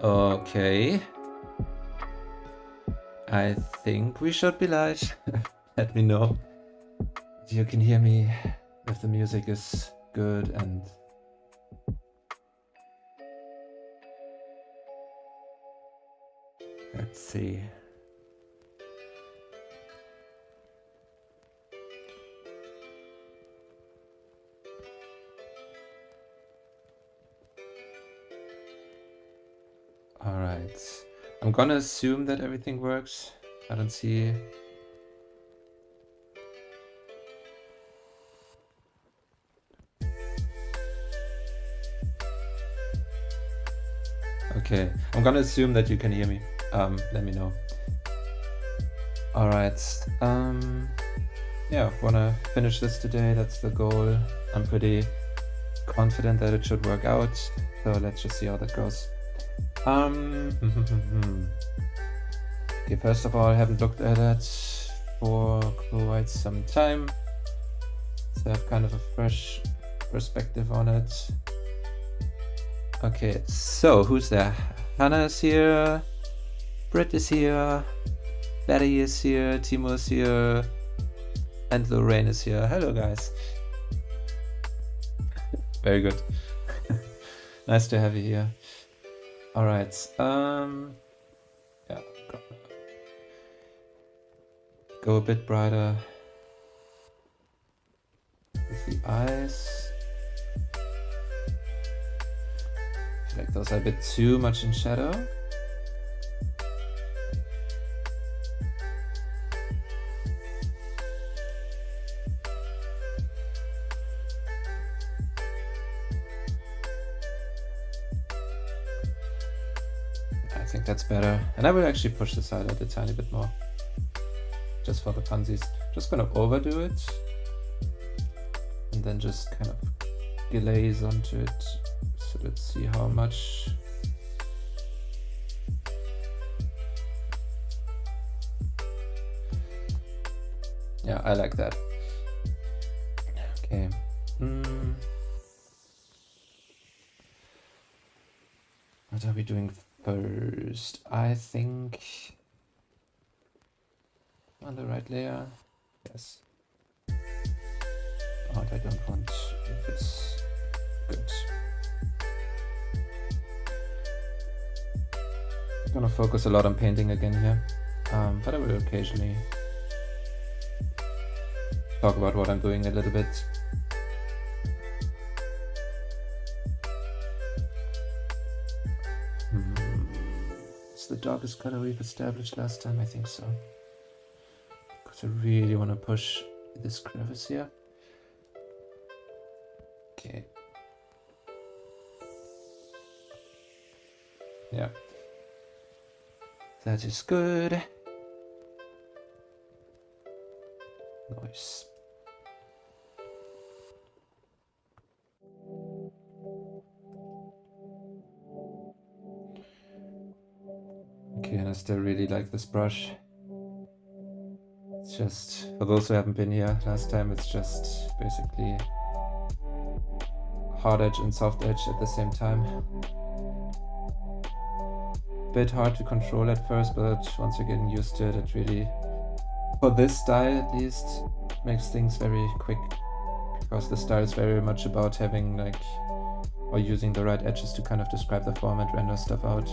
Okay. I think we should be live. Let me know if you can hear me, if the music is good, and let's see. All right. I'm gonna assume that everything works. I don't see. Okay, I'm gonna assume that you can hear me. Let me know. All right. Yeah, wanna finish this today. That's the goal. I'm pretty confident that it should work out. So let's just see how that goes. Okay, first of all, I haven't looked at it for quite some time. So I have kind of a fresh perspective on it. Okay, so who's there? Hannah is here, Britt is here, Betty is here, Timo is here, and Lorraine is here. Hello, guys. Very good. Nice to have you here. All right. Yeah. Go a bit brighter with the eyes. I feel like those are a bit too much in shadow. I think that's better. And I will actually push this highlight a tiny bit more. Just for the funsies. Just gonna overdo it. And then just kind of glaze onto it. So let's see how much. Yeah, I like that. Okay. What are we doing first? I think on the right layer. Yes. Oh, I don't want this. Good. I'm gonna focus a lot on painting again here, but I will occasionally talk about what I'm doing a little bit. It's the darkest color we've established last time, I think so. Because I really want to push this crevice here. Okay. Yeah. That is good. Nice. Okay, and I still really like this brush. It's just, for those who haven't been here last time, it's just basically hard edge and soft edge at the same time. Bit hard to control at first, but once you're getting used to it, it really, for this style at least, makes things very quick, because the style is very much about having like, or using the right edges to kind of describe the form and render stuff out.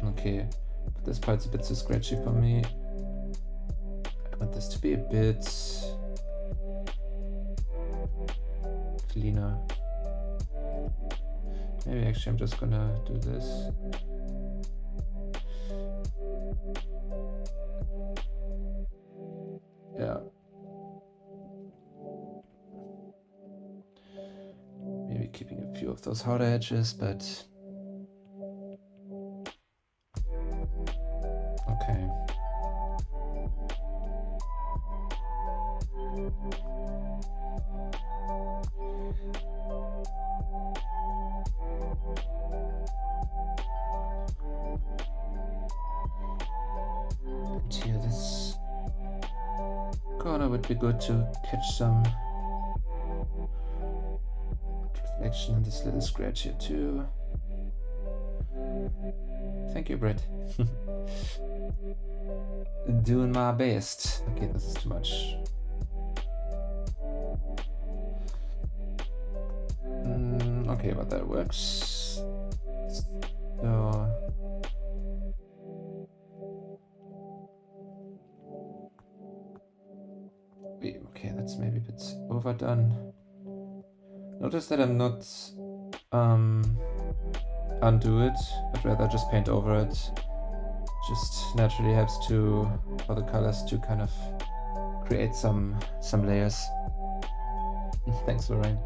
Okay, but this part's a bit too scratchy for me. I want this to be a bit cleaner. Maybe actually I'm just gonna do this. Yeah. Maybe keeping a few of those harder edges, but okay. And here, this corner would be good to catch some reflection in this little scratch here too. Thank you, Britt. Doing my best. Okay, this is too much. Okay, but that works. So okay, that's maybe a bit overdone. Notice that I'm not undo it, but rather just paint over it. Just naturally helps for the colors to kind of create some layers. Thanks, Lorraine.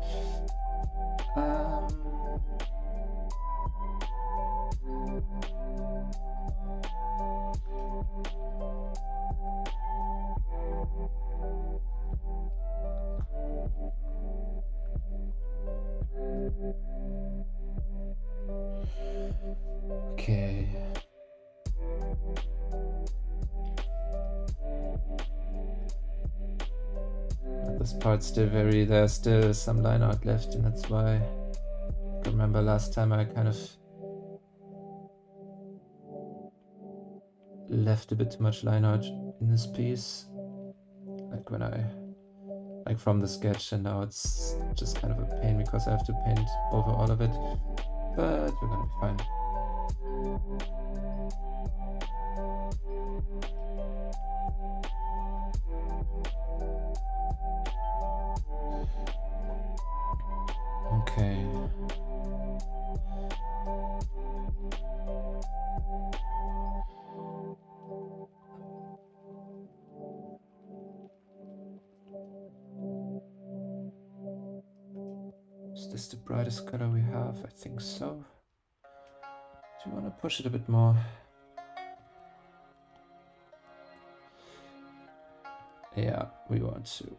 Okay. This part's still there's still some line art left, and that's why I remember last time I kind of left a bit too much line art in this piece. Like from the sketch, and now it's just kind of a pain because I have to paint over all of it. But we're gonna be fine. Okay. Is this the brightest color we have? I think so. Do you want to push it a bit more? Yeah, we want to.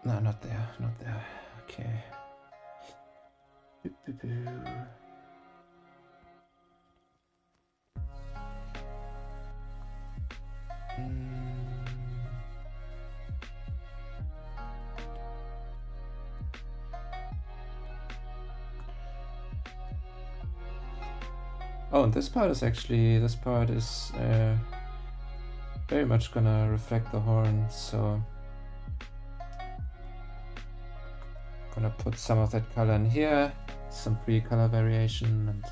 No, not there, not there. Okay. Oh, and this part is very much gonna reflect the horn, so gonna put some of that color in here, some pre-color variation, and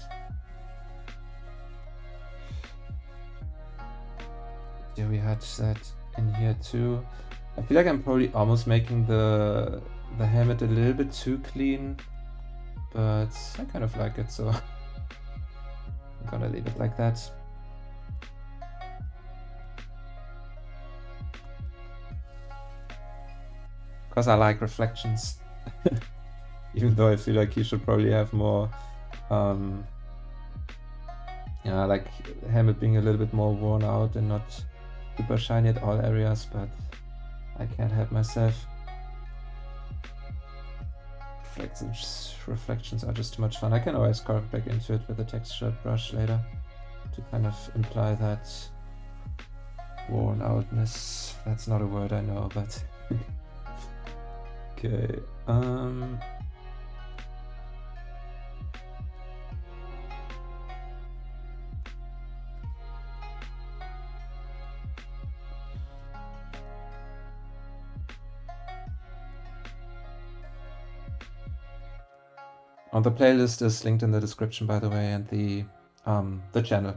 yeah, we had that in here too. I feel like I'm probably almost making the helmet a little bit too clean, but I kind of like it, so I'm gonna leave it like that. Because I like reflections. Even though I feel like you should probably have more, yeah, like helmet being a little bit more worn out and not super shiny at all areas, but I can't help myself. Reflections are just too much fun. I can always carve back into it with a textured brush later to kind of imply that worn outness. That's not a word, I know, but okay. The playlist is linked in the description, by the way, and the channel.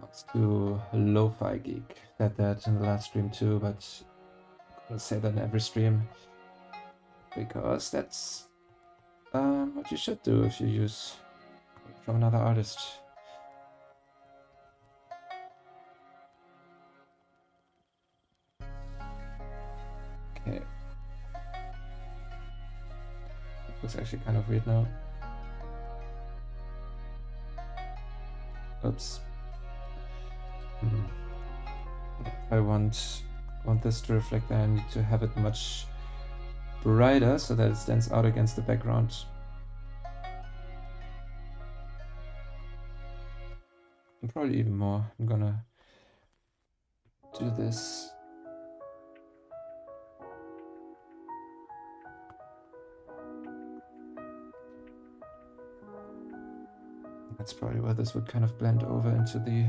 It's to Lo-Fi Geek. Said that in the last stream too, but I'm gonna say that in every stream because that's what you should do if you use from another artist. Okay. Looks actually kind of weird now. Oops. If I want this to reflect, then I need to have it much brighter so that it stands out against the background. And probably even more. I'm gonna do this. That's probably where this would kind of blend over into the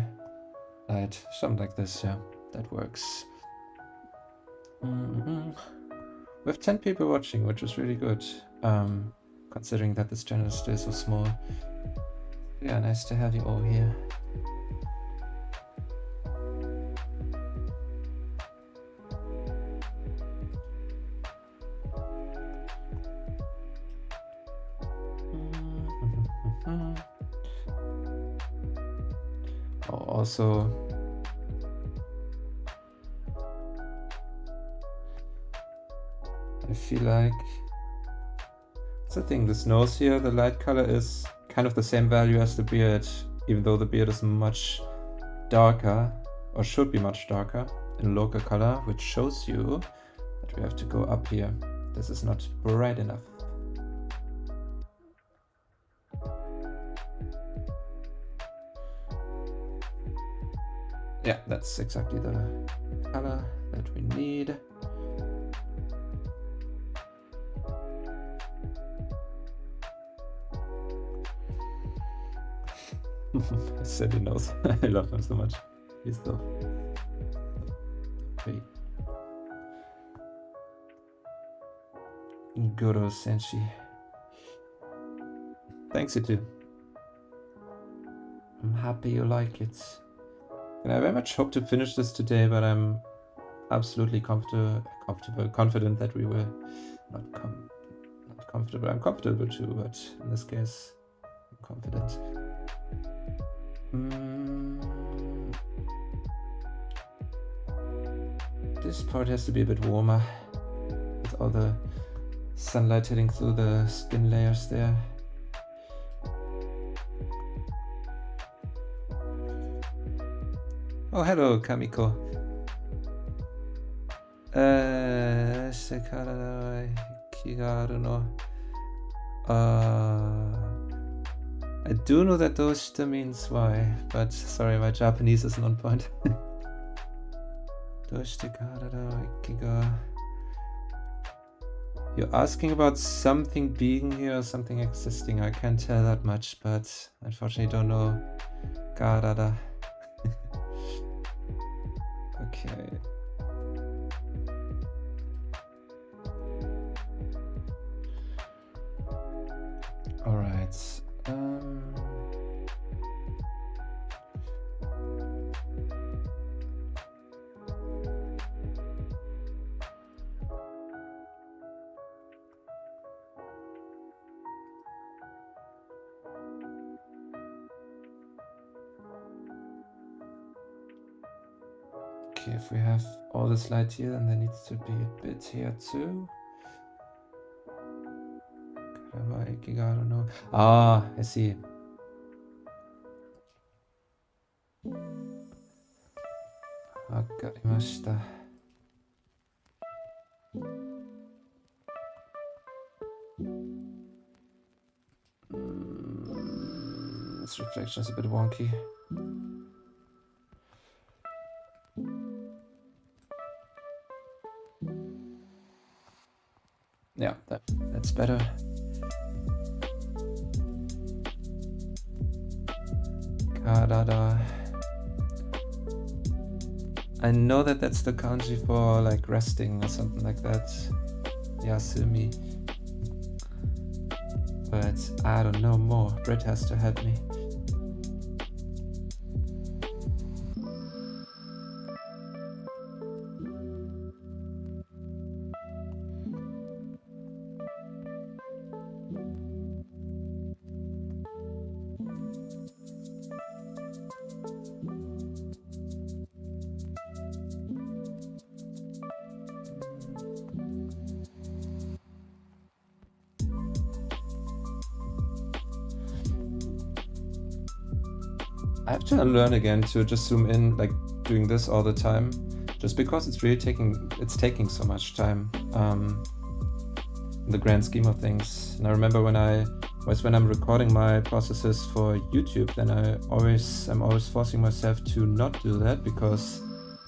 light. Something like this, yeah, that works. We have 10 people watching, which is really good, considering that this channel is still so small. Yeah, nice to have you all here. Oh, also, I feel like that's the thing, this nose here, the light color is kind of the same value as the beard, even though the beard is much darker, or should be much darker, in local color, which shows you that we have to go up here. This is not bright enough. Yeah, that's exactly the color that we need. I said he knows. I love him so much. He's so great. Goro Senshi. Thanks, you too. I'm happy you like it. And I very much hope to finish this today, but I'm absolutely confident that we will not comfortable. I'm comfortable too, but in this case, I'm confident. This part has to be a bit warmer with all the sunlight hitting through the skin layers there. Oh, hello, Kamiko. I do know that doshita means why, but sorry, my Japanese isn't on point. You're asking about something being here or something existing. I can't tell that much, but unfortunately don't know. Karada. Okay. All right. Okay, if we have all this light here, then there needs to be a bit here too. I don't know. Ah, I see. Wakarimashita. This reflection is a bit wonky. Yeah, that's better. Karada. I know that that's the kanji for like resting or something like that. Yasumi. But I don't know more. Britt has to help me. I have to unlearn again to just zoom in, like doing this all the time, just because it's really taking so much time in the grand scheme of things. And I remember when I'm recording my processes for YouTube, then I'm always forcing myself to not do that, because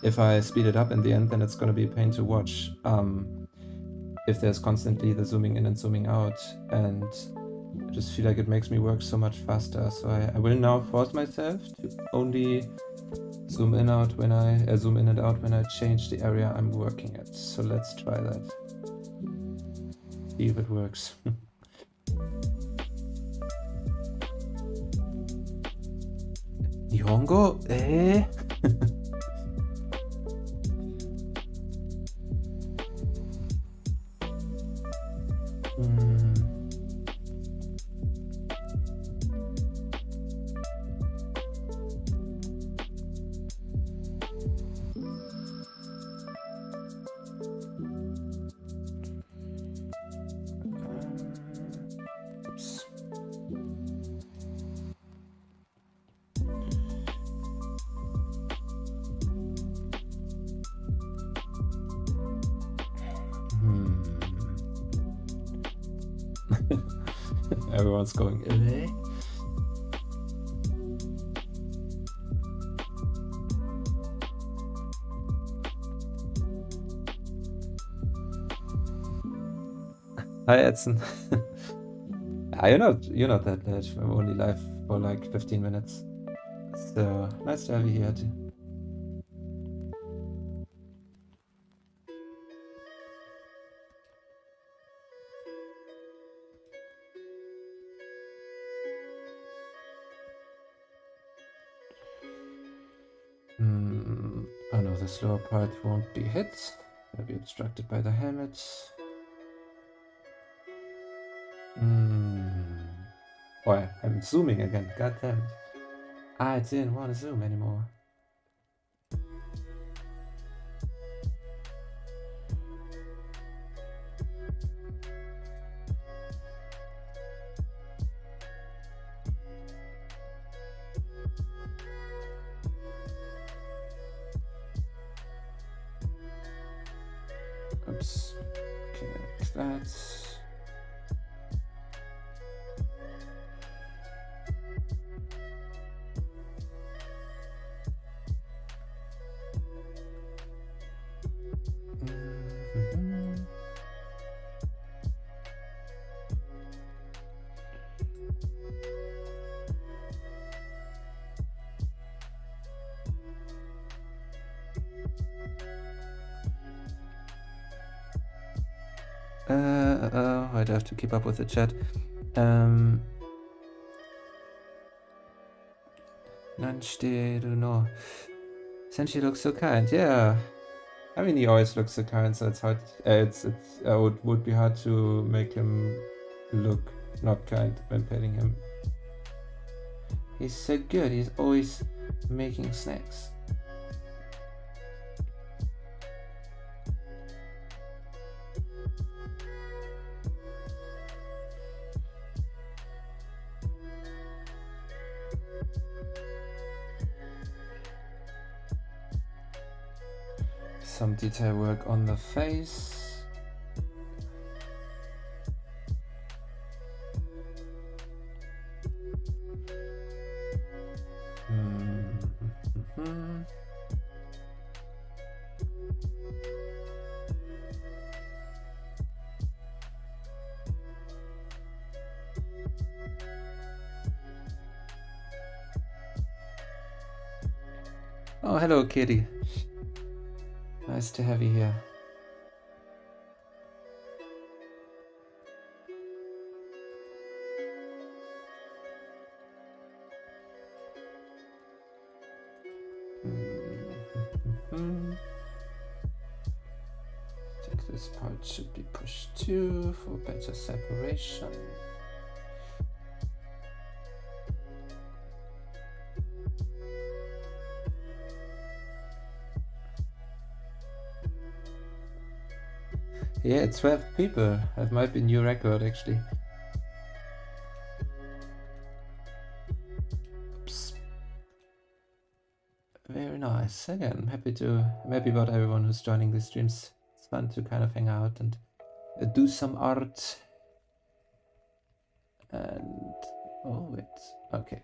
if I speed it up in the end, then it's gonna be a pain to watch. If there's constantly the zooming in and zooming out, and I just feel like it makes me work so much faster. So I will now force myself to only zoom in out when I zoom in and out when I change the area I'm working at. So let's try that. See if it works. Nihongo? Oops. Everyone's going, Hi Edson. You're not that late. I'm only live for like 15 minutes. So nice to have you here too. Oh no, the slower part won't be hit. It'll be obstructed by the helmet. Boy, I'm zooming again, god damn it. I didn't want to zoom anymore. Oops. Okay, like that. I'd have to keep up with the chat. Nanshiteru no. Senshi looks so kind. Yeah. I mean, he always looks so kind, so it's hard. Would be hard to make him look not kind when petting him. He's so good. He's always making snacks. Some detail work on the face. Oh, hello, Kitty. Nice to have you here. I think this part should be pushed too for better separation. Yeah, 12 people. That might be a new record actually. Oops. Very nice. Again, I'm happy about everyone who's joining the streams. It's fun to kind of hang out and do some art. And oh wait, okay.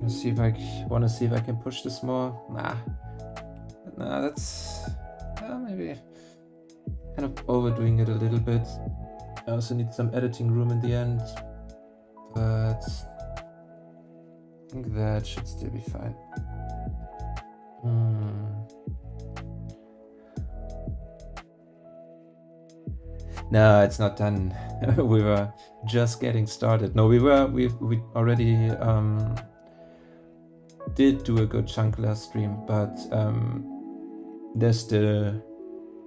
Want to see if I can push this more. Nah, that's maybe kind of overdoing it a little bit. I also need some editing room in the end, but I think that should still be fine. No, it's not done. We were just getting started. No, we already did do a good chunk last stream, but there's still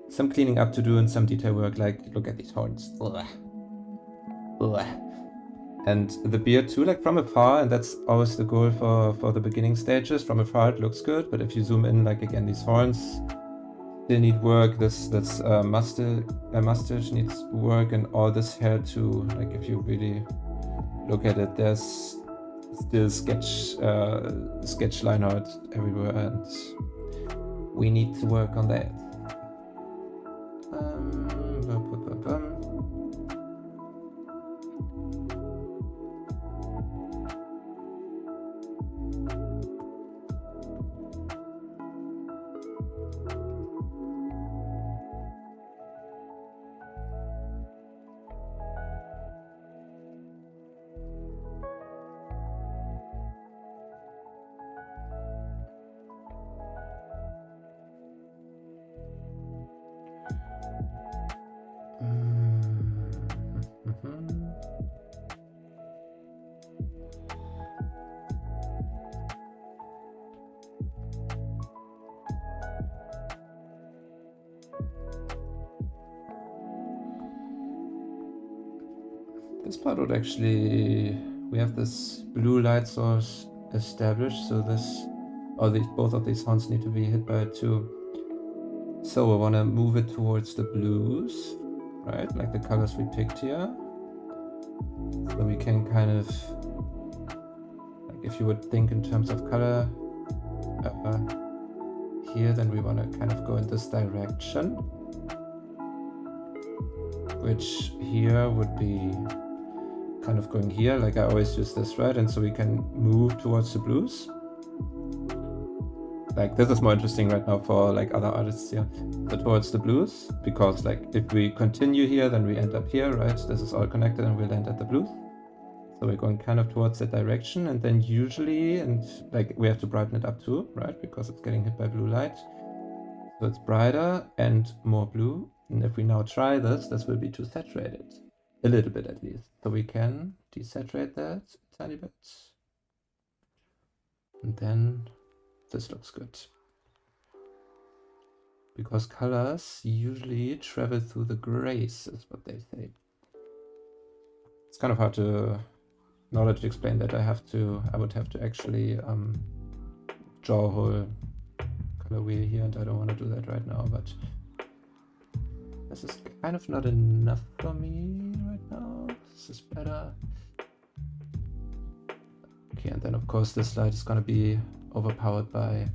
some cleaning up to do and some detail work, like look at these horns. Ugh. Ugh. And the beard too, like from afar, and that's always the goal for the beginning stages. From afar it looks good, but if you zoom in, like again, these horns still need work. This mustache needs work, and all this hair too. Like if you really look at it, there's still sketch line art everywhere, and we need to work on that. This part would actually, we have this blue light source established, so both of these horns need to be hit by it too. So I want to move it towards the blues, right? Like the colors we picked here. So we can kind of, like if you would think in terms of color here, then we want to kind of go in this direction, which here would be kind of going here, like I always use this, right? And so we can move towards the blues. Like this is more interesting right now for like other artists here. So towards the blues, because like if we continue here, then we end up here, right? This is all connected and we'll end at the blues. So we're going kind of towards that direction, and then usually, and like we have to brighten it up too, right? Because it's getting hit by blue light. So it's brighter and more blue. And if we now try this, this will be too saturated. A little bit at least. So we can desaturate that a tiny bit. And then this looks good. Because colors usually travel through the grays, is what they say. It's kind of hard to, in order to explain that, I would have to actually draw a whole color wheel here, and I don't want to do that right now, but this is kind of not enough for me right now. This is better. Okay, and then of course this light is gonna be overpowered by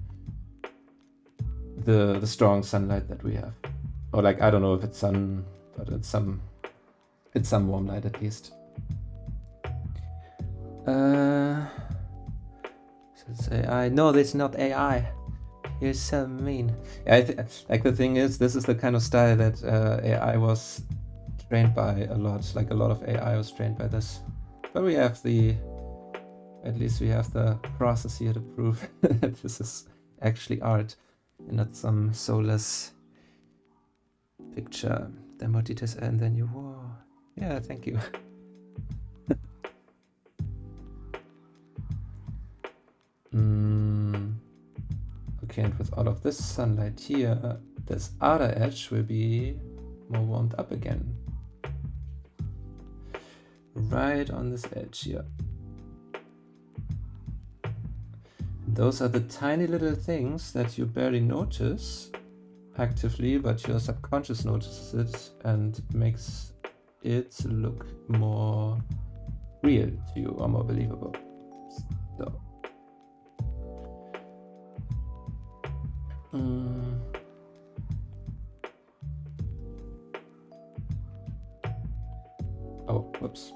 the strong sunlight that we have. Or like, I don't know if it's sun, but it's some warm light at least. So it's AI. No, that's not AI. You're so mean. Yeah, like the thing is, this is the kind of style that AI was trained by a lot. Like a lot of AI was trained by this. But we have at least we have the process here to prove that this is actually art and not some soulless picture. Then more details, and then you, whoa. Yeah, thank you. Okay, and with all of this sunlight here, this outer edge will be more warmed up again. Right on this edge here. Those are the tiny little things that you barely notice actively, but your subconscious notices it and makes it look more real to you or more believable. So. Oh, whoops.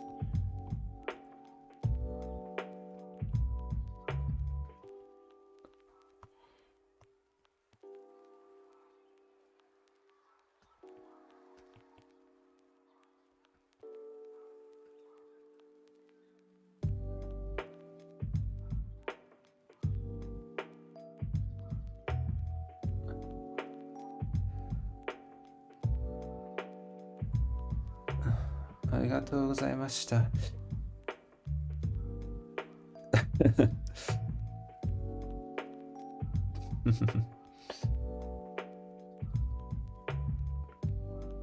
arigatou gozaimashita.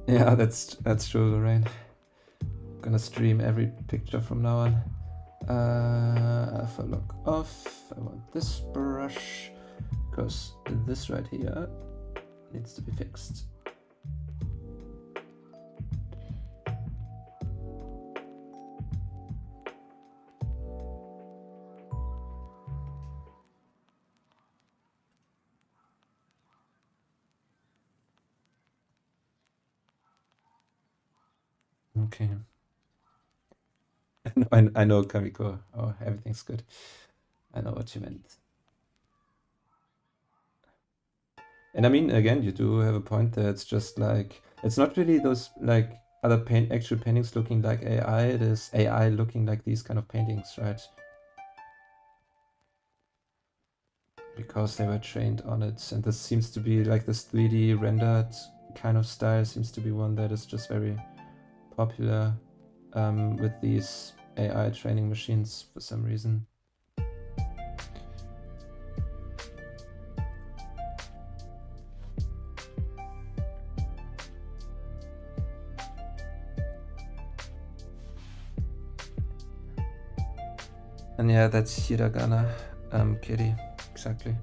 Yeah, that's true, Lorraine. Gonna stream every picture from now on. If I look off, I want this brush, because this right here needs to be fixed. Okay. I know, Kamiko. Oh, everything's good. I know what you meant. And I mean, again, you do have a point there. It's just like, it's not really those like other actual paintings looking like AI. It is AI looking like these kind of paintings, right? Because they were trained on it. And this seems to be like this 3D rendered kind of style seems to be one that is just very popular with these AI training machines for some reason. And yeah, that's hiragana, Kiri, exactly.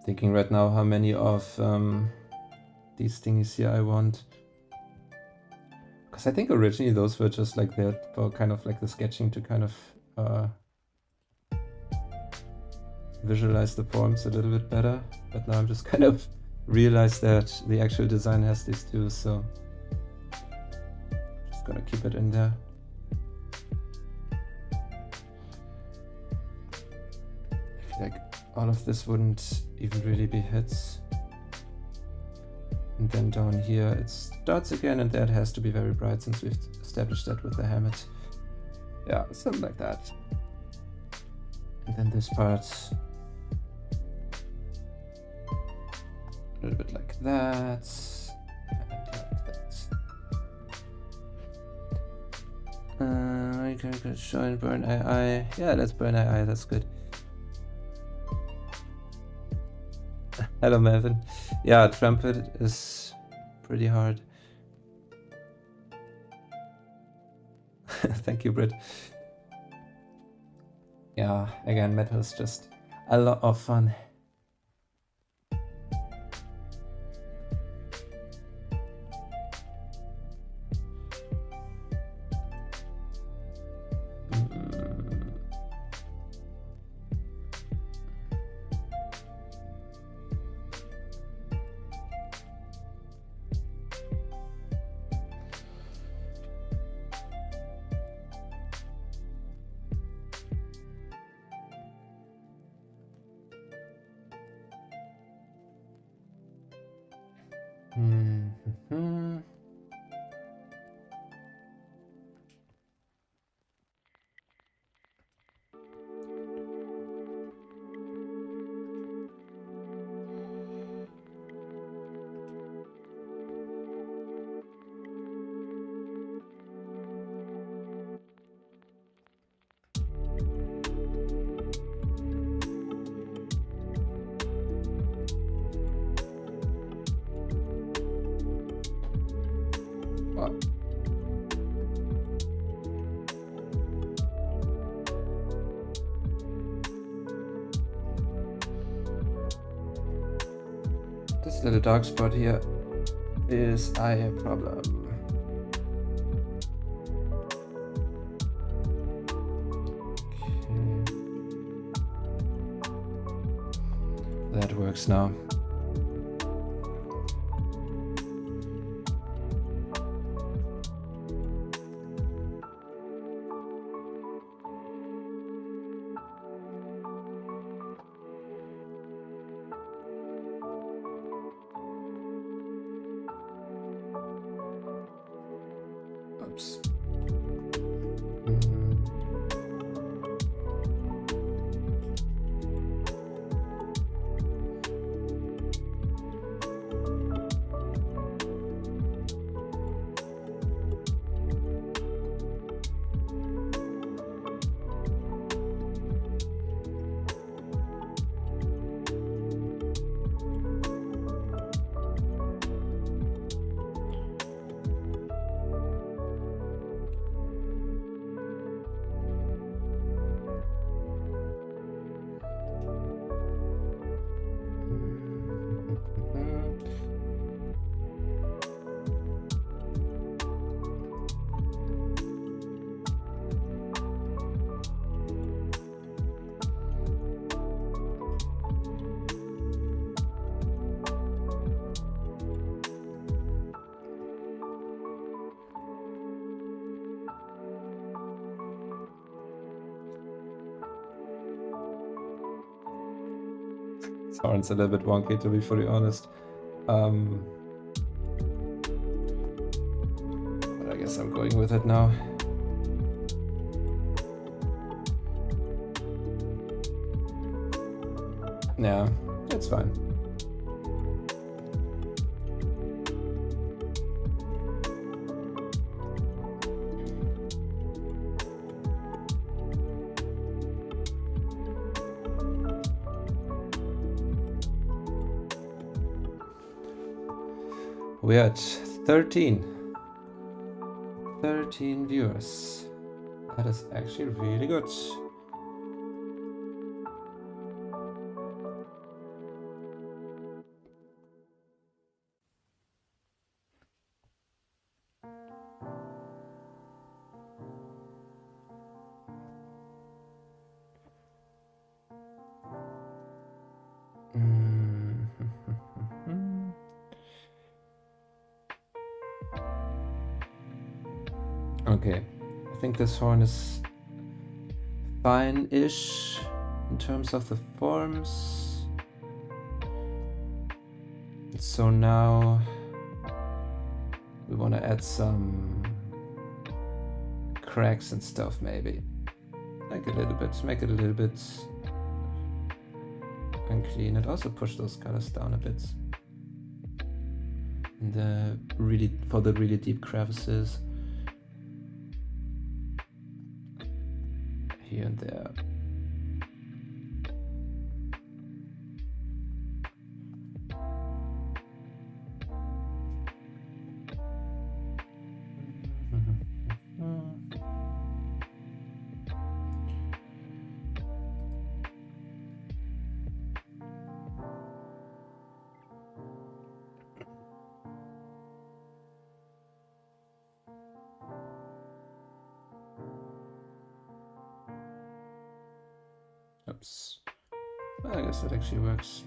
Thinking right now how many of these things here I want. Because I think originally those were just like there for kind of like the sketching to kind of visualize the forms a little bit better. But now I'm just kind of realized that the actual design has these too, so just gonna keep it in there. I feel like all of this wouldn't even really be hits. And then down here it starts again, and that has to be very bright since we've established that with the Hammett. Yeah, something like that. And then this part, a little bit like that, and like that. You can show and burn AI. Yeah, let's burn AI, that's good. Hello, Melvin. Yeah, trumpet is pretty hard. Thank you, Britt. Yeah, again, metal is just a lot of fun. This little dark spot here is a problem. Okay. That works now. Oops. Sounds a little bit wonky, to be fully honest. But I guess I'm going with it now. Yeah, it's fine. We're at 13 viewers. That is actually really good. Okay, I think this horn is fine-ish in terms of the forms. So now we want to add some cracks and stuff, maybe. Make it a little bit unclean, and also push those colors down a bit. For the really deep crevices. Here and there. Oops. Well, I guess that actually works.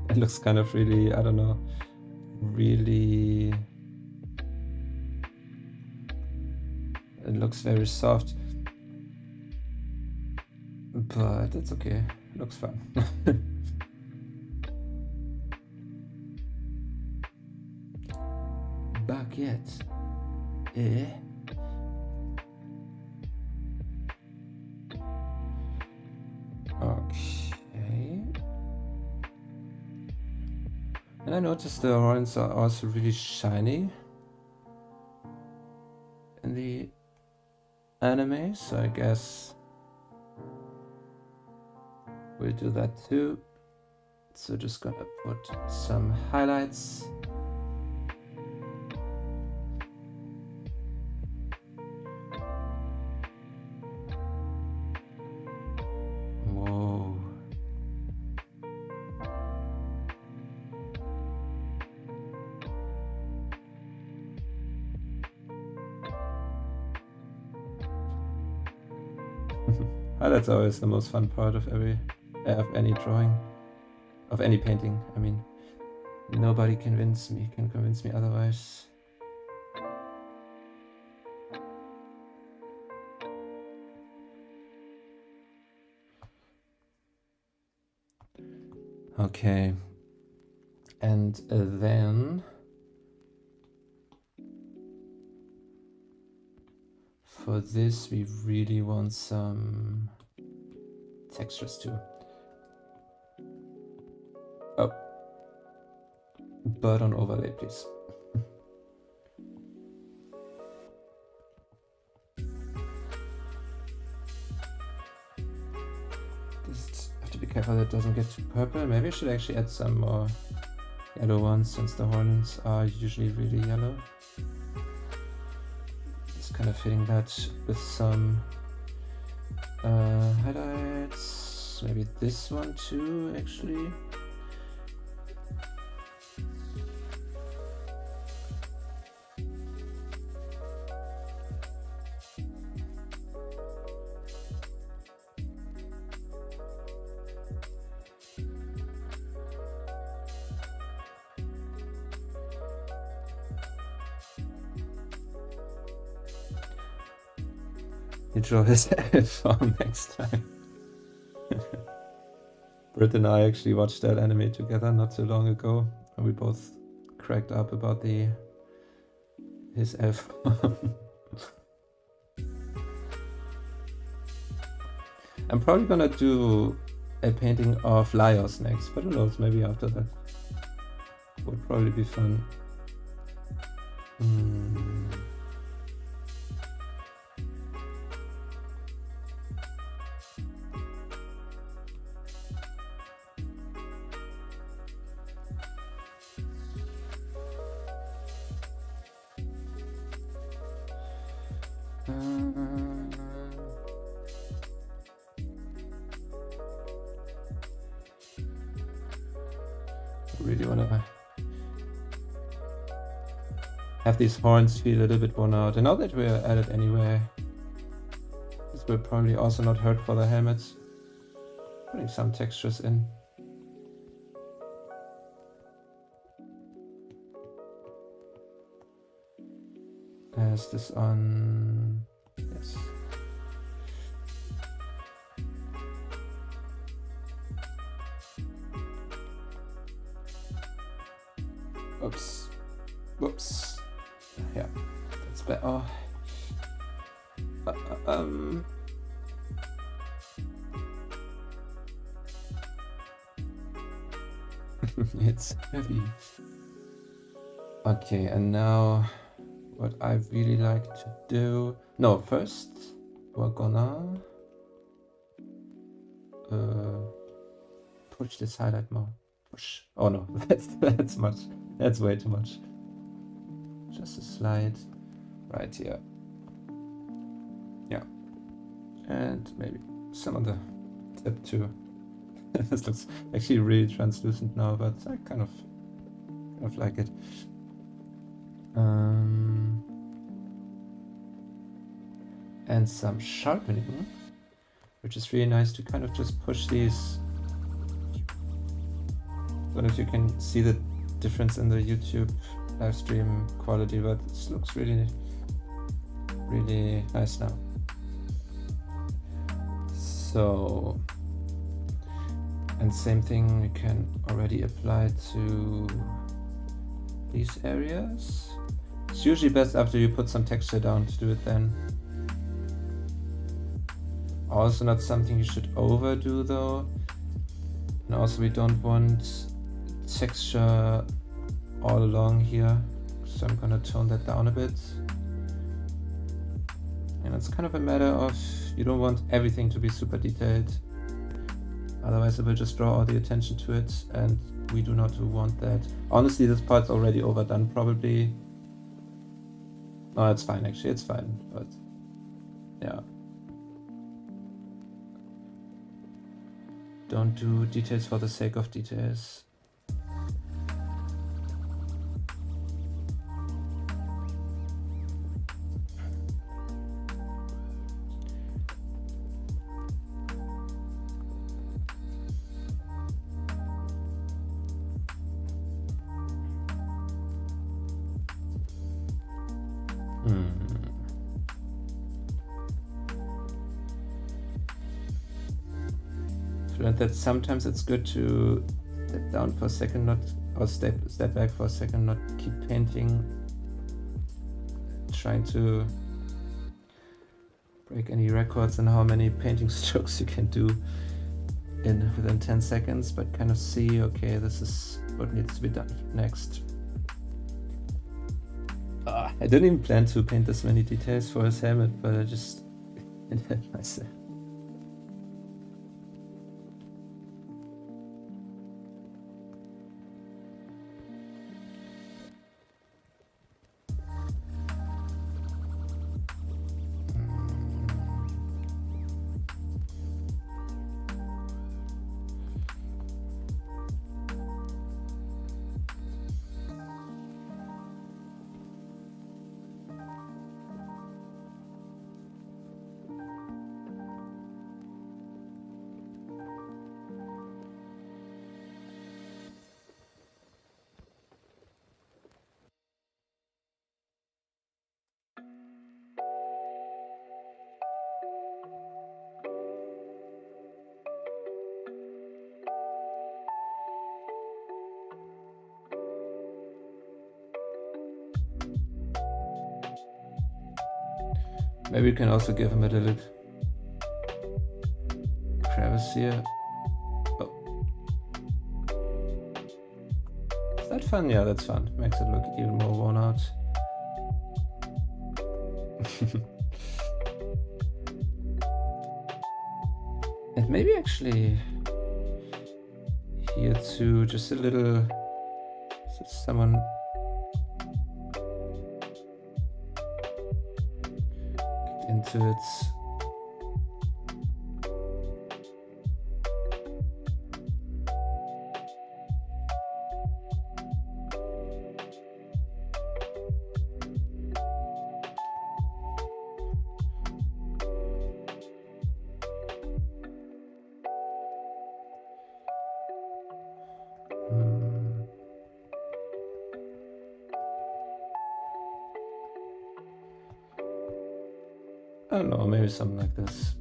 It looks kind of really, I don't know, really... It looks very soft, but it's okay. It looks fun. Baguette. Eh? Okay. And I noticed the horns are also really shiny in the anime, so I guess we'll do that too. So just gonna put some highlights. Whoa. That's always the most fun part of any drawing. of any painting. I mean, nobody can convince me otherwise. Okay, and then for this we really want some textures too. Oh, but on overlay, please. Just have to be careful that it doesn't get too purple. Maybe I should actually add some more yellow ones, since the horns are usually really yellow. Just kind of hitting that with some highlights. Maybe this one too, actually. You draw his farm next time. Britt and I actually watched that anime together not too long ago, and we both cracked up about his elf farm. I'm probably gonna do a painting of Laios next, but who knows, maybe after that. Would probably be fun. Really wanna have these horns feel a little bit worn out, and now that we're at it anyway, this will probably also not hurt for the helmets. Putting some textures in. Is this on? Yes. Oops. Whoops. Yeah, that's better. It's heavy. Okay, and now what I really like to do. No, first we're gonna push this highlight more. Push. Oh no, that's much. That's way too much. Just a slide right here. Yeah, and maybe some on the tip too. This looks actually really translucent now, but I kind of like it. And some sharpening, which is really nice to kind of just push these. I don't know if you can see the difference in the YouTube live stream quality, but this looks really nice now. So, and same thing we can already apply to these areas. It's usually best after you put some texture down to do it then. Also not something you should overdo though. And also we don't want texture all along here, so I'm gonna tone that down a bit. And it's kind of a matter of, you don't want everything to be super detailed, otherwise it will just draw all the attention to it, and we do not want that. Honestly, this part's already overdone probably. No, it's fine actually, it's fine, but yeah. Don't do details for the sake of details. I learned that sometimes it's good to step down for a second, not or step back for a second, not keep painting, trying to break any records on how many painting strokes you can do within 10 seconds, but kind of see, okay, this is what needs to be done next. I didn't even plan to paint this many details for his helmet, but I just did myself. Maybe we can also give him a little crevice here. Oh. Is that fun? Yeah, that's fun. Makes it look even more worn out. And maybe actually here too, just a little, so someone into it. I don't know, maybe something like this.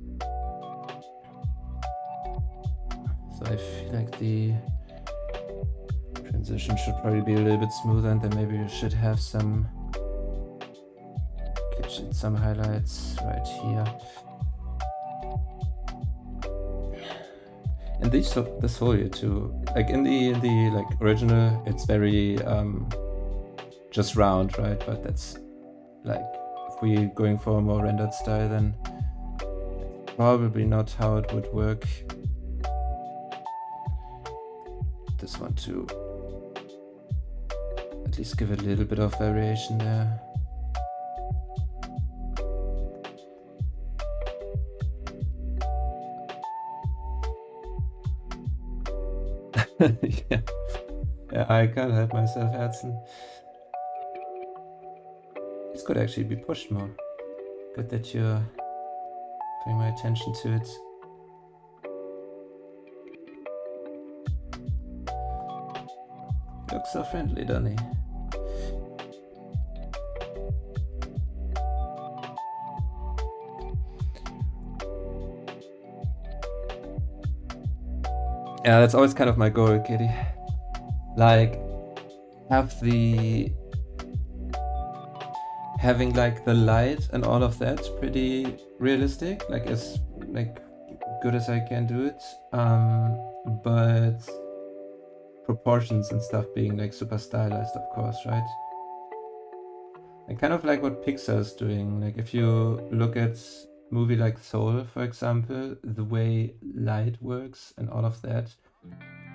So I feel like the transition should probably be a little bit smoother, and then maybe you should have some highlights right here. And this whole here too, like in the like original, it's very just round, right? But that's like, if we're going for a more rendered style, then it's probably not how it would work. This one too. At least give it a little bit of variation there. Yeah, I can't help myself, Herzen. This could actually be pushed more. Good that you're paying my attention to it. Looks so friendly, doesn't he? Yeah, that's always kind of my goal, Kitty. Like, having like the light and all of that pretty realistic, like as like good as I can do it, but proportions and stuff being like super stylized, of course, right? And kind of like what Pixar is doing. Like if you look at movie like Soul, for example, the way light works and all of that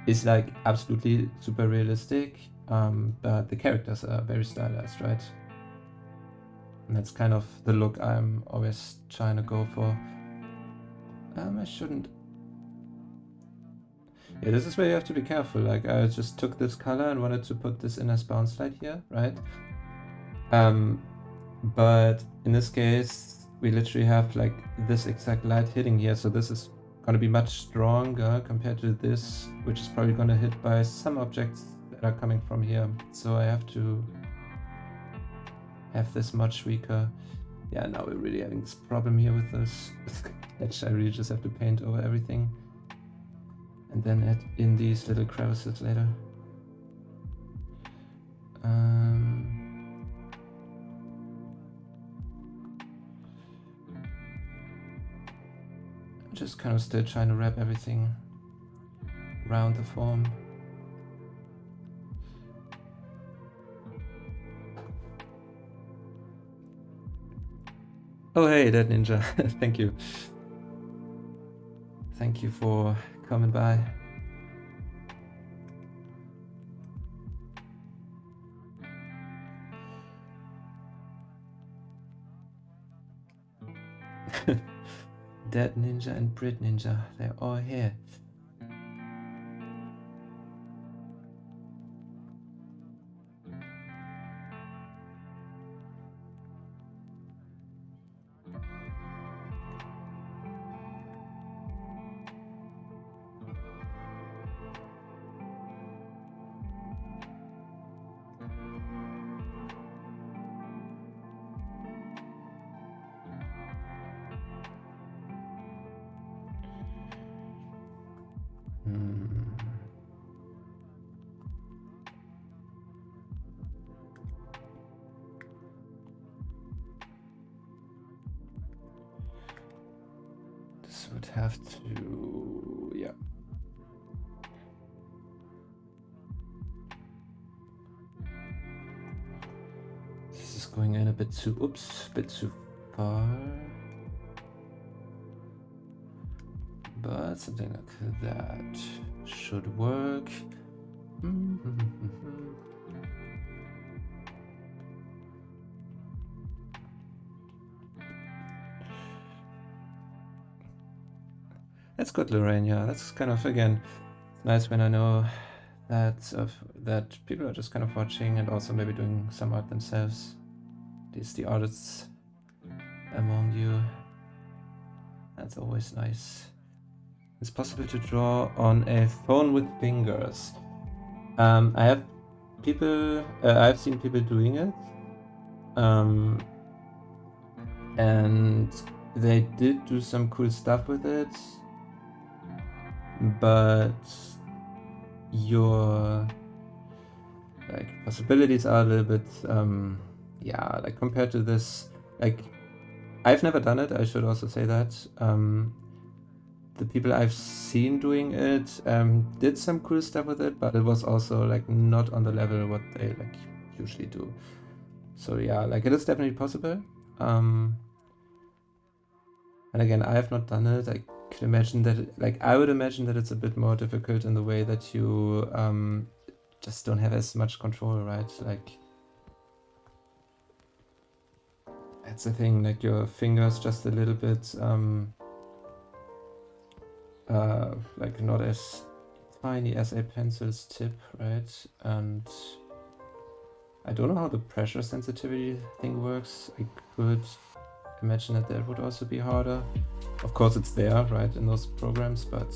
is like absolutely super realistic, but the characters are very stylized, right? And that's kind of the look I'm always trying to go for. I shouldn't. Yeah, this is where you have to be careful. Like I just took this color and wanted to put this in as bounce light here, right? But in this case, we literally have like this exact light hitting here. So this is going to be much stronger compared to this, which is probably going to hit by some objects that are coming from here. So I have to have this much weaker. Yeah, now we're really having this problem here with this edge. I really just have to paint over everything and then add in these little crevices later. Just kind of still trying to wrap everything around the form. Oh hey, Dead Ninja, thank you. Thank you for coming by. Dead Ninja and Brit Ninja, they're all here. This would have to, yeah. This is going in a bit too, oops, a bit too far. But something like that should work. That's good, Lorraine. Yeah, that's kind of, again, nice when I know that that people are just kind of watching and also maybe doing some art themselves. At least the artists among you. That's always nice. It's possible to draw on a phone with fingers. I've seen people doing it, and they did do some cool stuff with it, but your possibilities are a little bit, yeah, like compared to this, like I've never done it. I should also say that. The people I've seen doing it did some cool stuff with it, but it was also like not on the level what they like usually do. So yeah, like it is definitely possible. And again, I have not done it. I could imagine that I would imagine that it's a bit more difficult in the way that you just don't have as much control, right? Like that's the thing, like your fingers just a little bit like not as tiny as a pencil's tip, right? And I don't know how the pressure sensitivity thing works. I could imagine that would also be harder. Of course it's there, right, in those programs, but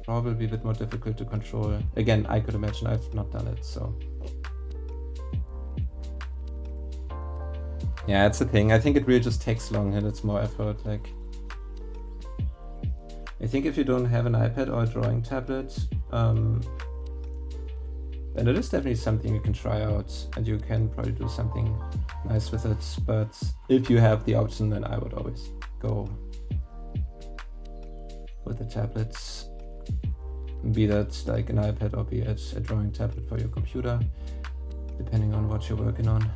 probably a bit more difficult to control. Again, I could imagine. I've not done it, so. Yeah, it's the thing. I think it really just takes long and it's more effort. Like, I think if you don't have an iPad or a drawing tablet, then it is definitely something you can try out and you can probably do something nice with it. But if you have the option, then I would always go with the tablets, be that like an iPad or be it a drawing tablet for your computer, depending on what you're working on.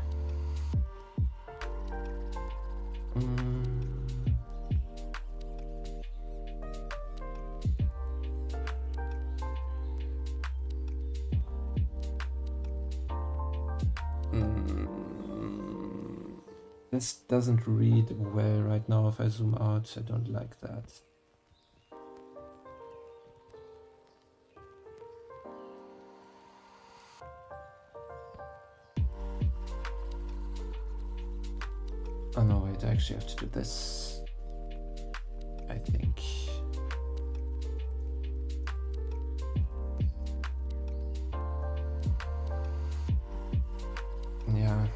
This doesn't read well right now if I zoom out. I don't like that. Oh no, wait, I actually have to do this, I think. Yeah.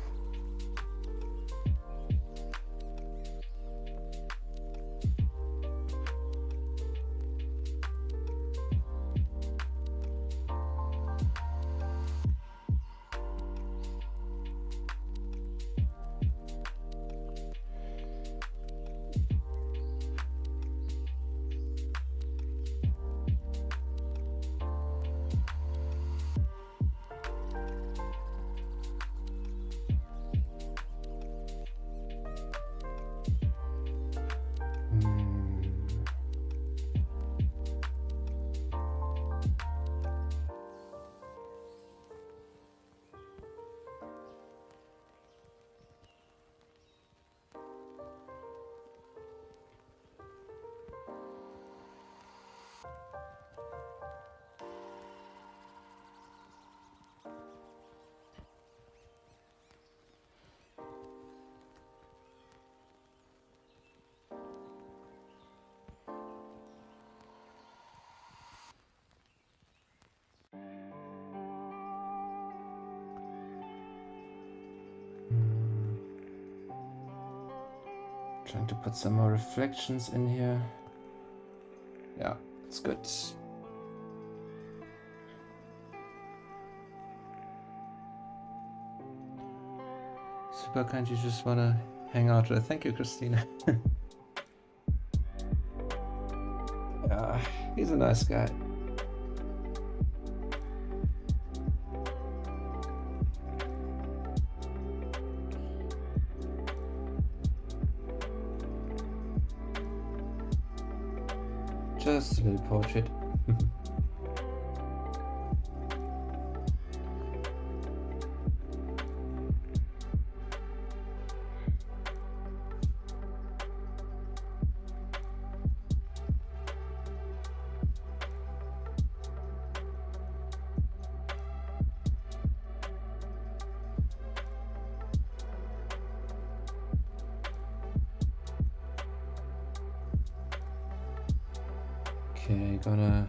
Trying to put some more reflections in here. Yeah, it's good. Super kind, you just wanna hang out with. Thank you, Christina. Yeah, he's a nice guy. Just a little portrait. Okay, gonna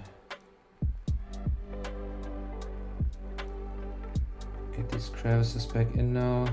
get these crevices back in now.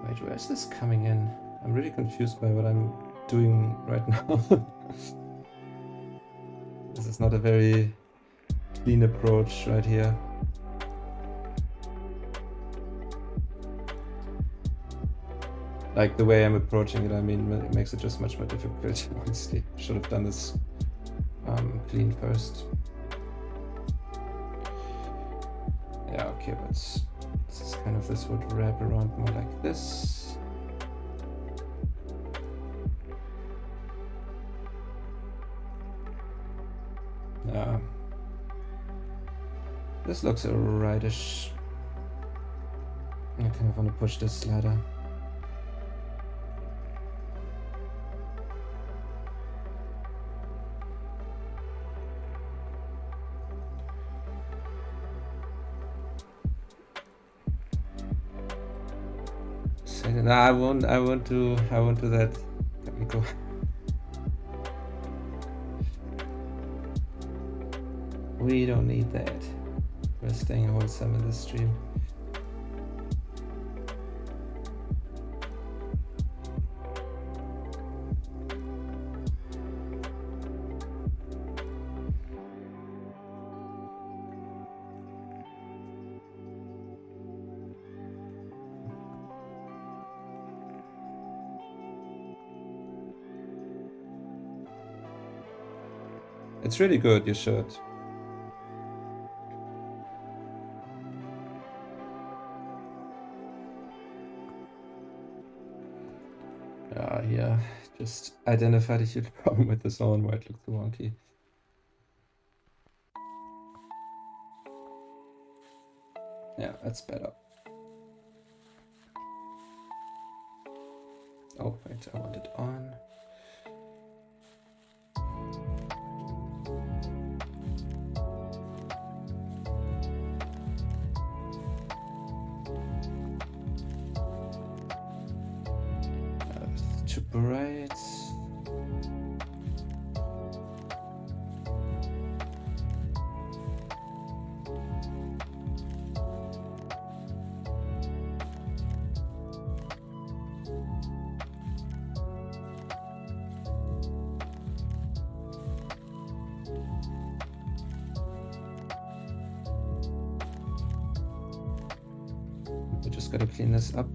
Wait, where is this coming in? I'm really confused by what I'm doing right now. This is not a very clean approach right here. Like the way I'm approaching it, I mean, it makes it just much more difficult, honestly. Should have done this clean first. Yeah, okay, but this is kind of, this would wrap around more like this. Yeah. This looks alrightish. I kind of want to push this slider. No, I won't do that. Let me go. We don't need that. We're staying wholesome in this stream. It's really good, you should. Yeah, just identified a huge problem with the zone where it looked too wonky. Yeah, that's better. Oh, wait, I want it on. Too bright. We just gotta clean this up.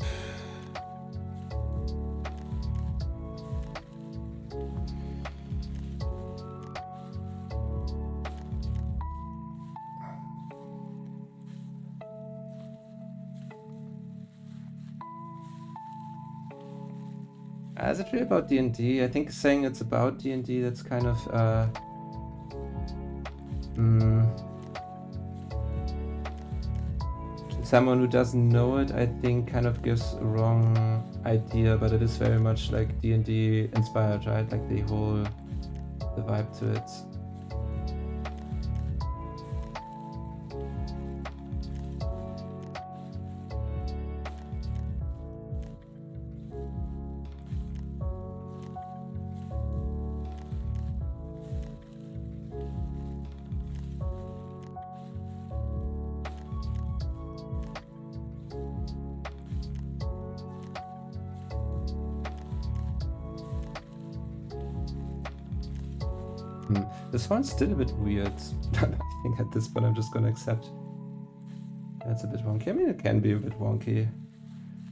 Is it really about D&D? I think saying it's about D&D, that's kind of to someone who doesn't know it, I think kind of gives a wrong idea, but it is very much like D&D inspired, right? Like the vibe to it. This one's still a bit weird. I think at this point I'm just gonna accept. That's a bit wonky. I mean, it can be a bit wonky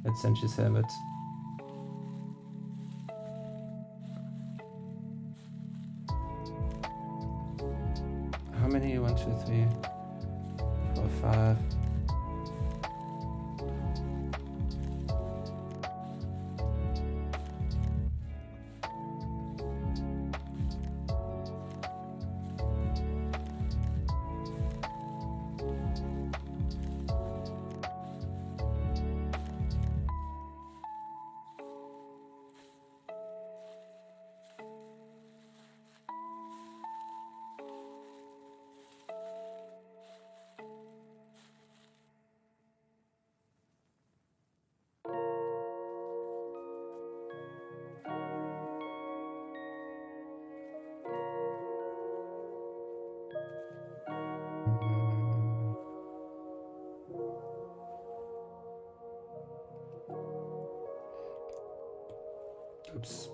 at Senshi's helmet. How many? 1, 2, 3, 4, 5. Oops.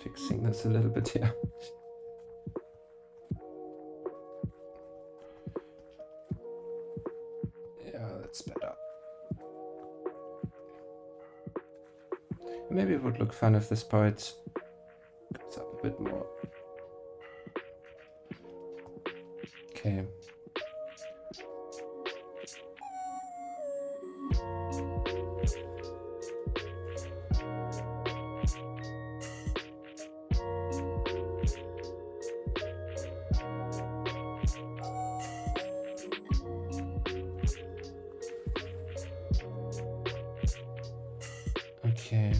Fixing this a little bit here. Yeah, that's better. Maybe it would look fun if this part goes up a bit more. Okay. Okay.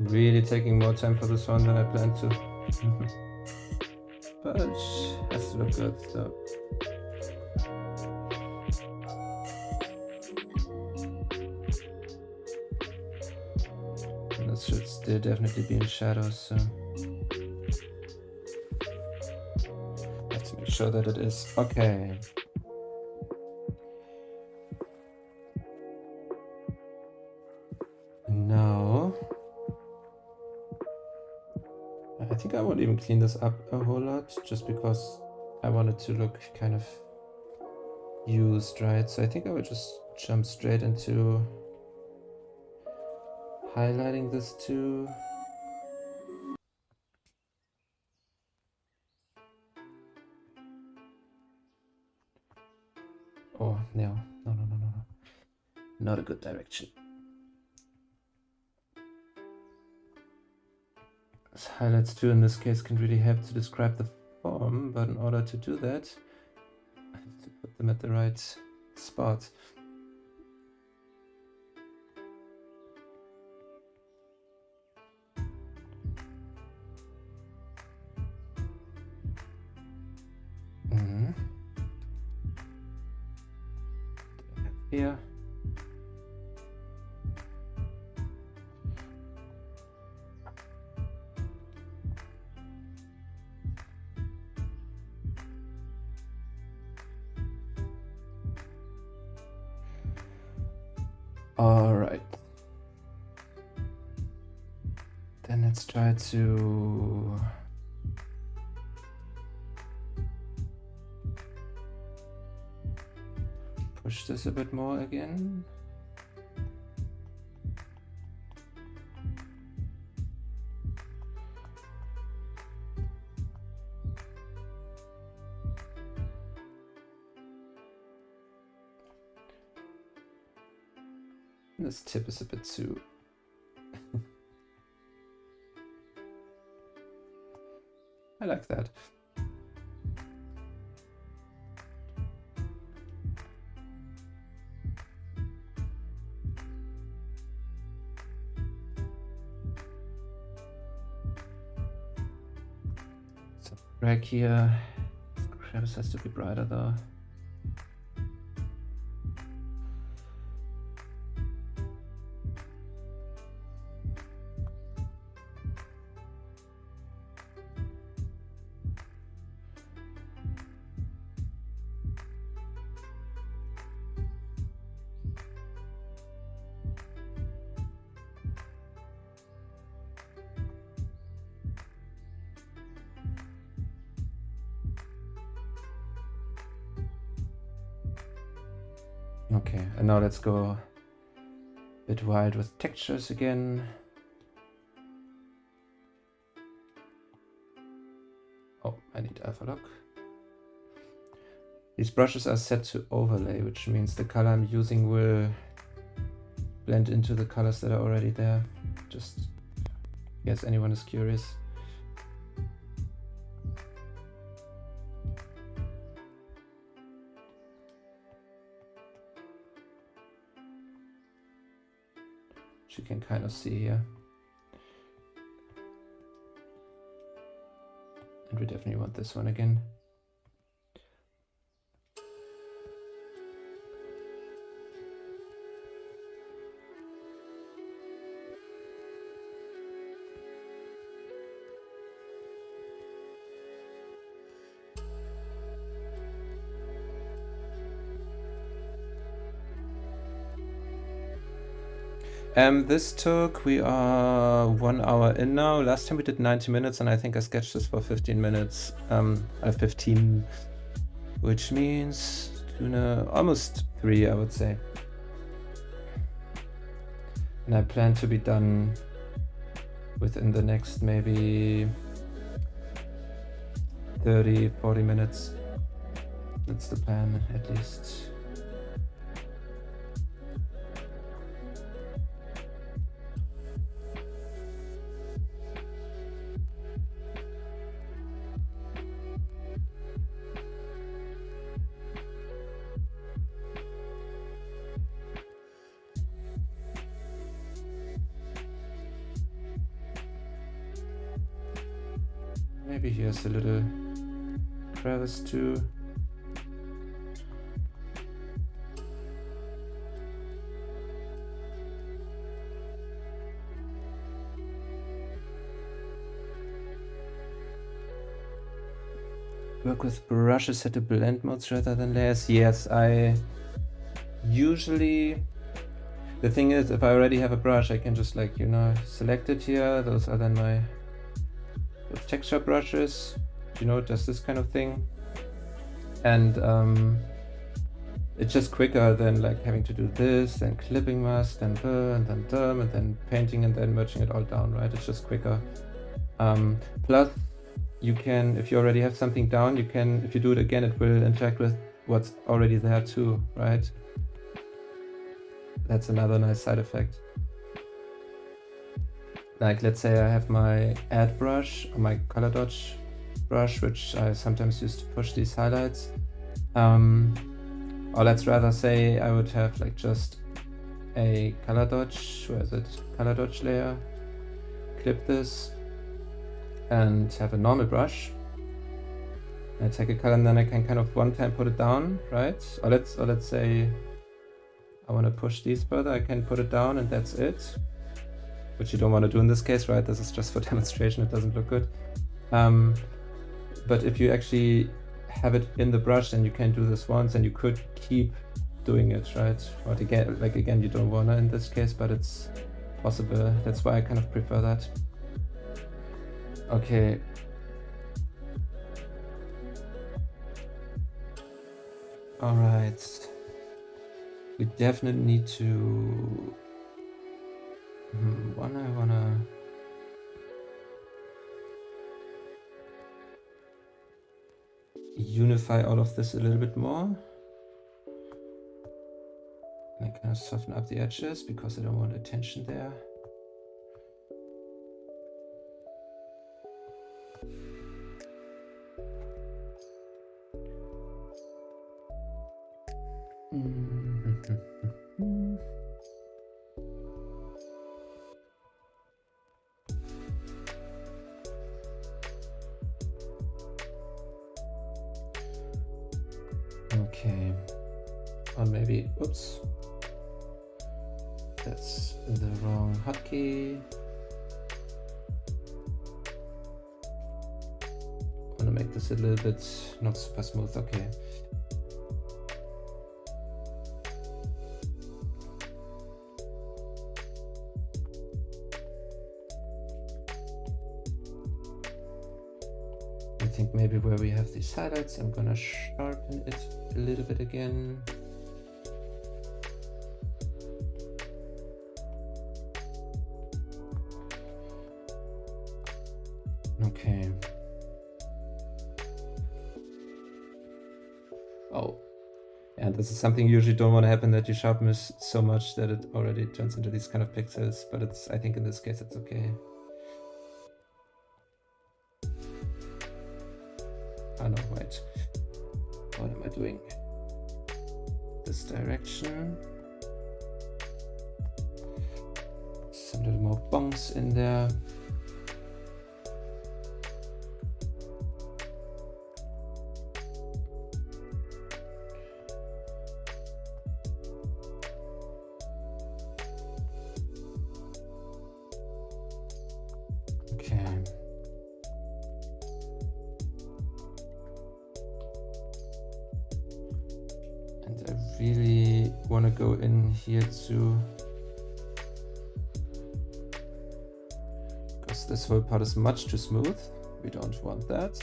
really taking more time for this one than I planned to. But it has to look good, so. And this should still definitely be in shadows, so. Have to make sure that it is. Okay. Now, I think I won't even clean this up a whole lot, just because I want it to look kind of used, right? So I think I would just jump straight into highlighting this too. Oh, no. Not a good direction. Highlights too in this case can really help to describe the form, but in order to do that, I have to put them at the right spot. Here. All right. Then let's try to push this a bit more again. This tip is a bit too I like that. So drag here. Crevice has to be brighter though. Okay, and now let's go a bit wild with textures again. Oh, I need alpha lock. These brushes are set to overlay, which means the color I'm using will blend into the colors that are already there. Just in case anyone is curious. You can kind of see here. And we definitely want this one again. This took, we are 1 hour in now. Last time we did 90 minutes and I think I sketched this for 15 minutes. 15, which means almost 3, I would say. And I plan to be done within the next maybe 30, 40 minutes. That's the plan, at least. Maybe here's a little crevice too. Work with brushes set to blend modes rather than layers. Yes, I usually, the thing is, if I already have a brush, I can just like, you know, select it here. Those are then my texture brushes, you know, just this kind of thing. And it's just quicker than like having to do this, then clipping mask, then and then painting and then merging it all down, right? It's just quicker. Plus, you can, if you already have something down, you can, if you do it again, it will interact with what's already there too, right? That's another nice side effect. Like, let's say I have my add brush or my color dodge brush, which I sometimes use to push these highlights. Or let's rather say I would have like just a color dodge, where is it? Color dodge layer, clip this, and have a normal brush. I take a color and then I can kind of one time put it down, right? Or let's say I want to push these further, I can put it down and that's it. Which you don't want to do in this case, right? This is just for demonstration, it doesn't look good. But if you actually have it in the brush, then you can do this once and you could keep doing it, right? Or again, you don't wanna in this case, but it's possible. That's why I kind of prefer that. Okay. All right. We definitely need to wanna unify all of this a little bit more. And I kind of soften up the edges because I don't want attention there. Okay, or maybe, oops, that's the wrong hotkey. I want to make this a little bit not super smooth. Okay. I think maybe where we have these highlights, I'm gonna sharpen it a little bit again. Okay. Oh, and this is something you usually don't want to happen, that you sharpen this so much that it already turns into these kind of pixels, but it's, I think in this case it's okay. Oh no, wait. What am I doing? This direction. Some little more bonks in there. Okay. And I really want to go in here too, because this whole part is much too smooth. We don't want that.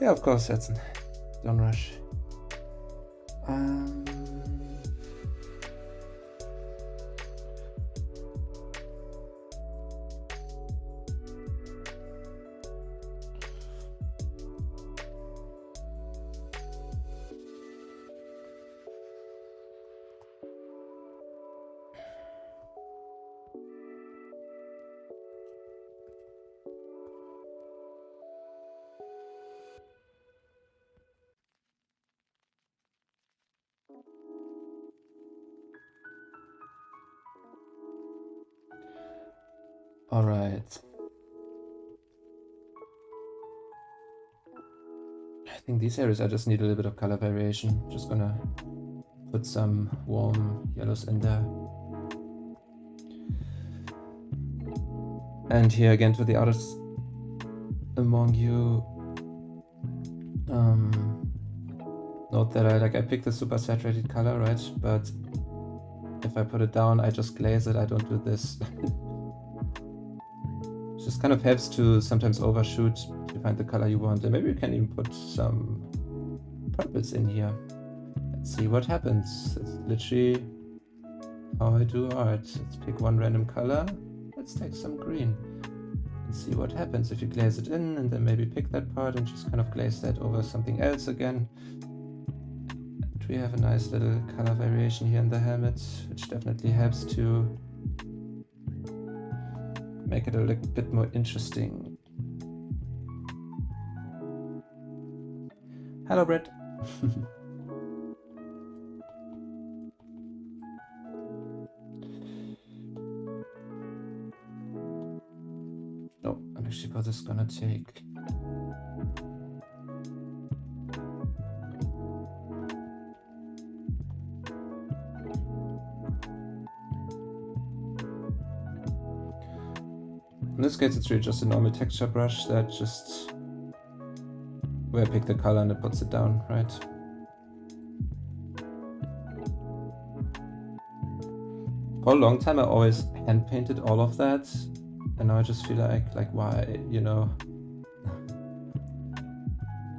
Yeah, of course, that's don't rush. All right. I think these areas I just need a little bit of color variation. Just gonna put some warm yellows in there. And here again to the others among you, note that I picked the super saturated color, right? But if I put it down, I just glaze it. I don't do this. Just kind of helps to sometimes overshoot to find the color you want. And maybe you can even put some purples in here. Let's see what happens. It's literally how I do art. Let's pick one random color. Let's take some green and see what happens if you glaze it in and then maybe pick that part and just kind of glaze that over something else again. And we have a nice little color variation here in the helmet, which definitely helps to make it a little bit more interesting. Hello, Brett. Oh, I'm actually for this gonna take. In this case, it's really just a normal texture brush that just where I pick the color and it puts it down, right? For a long time, I always hand painted all of that, and now I just feel like why, you know?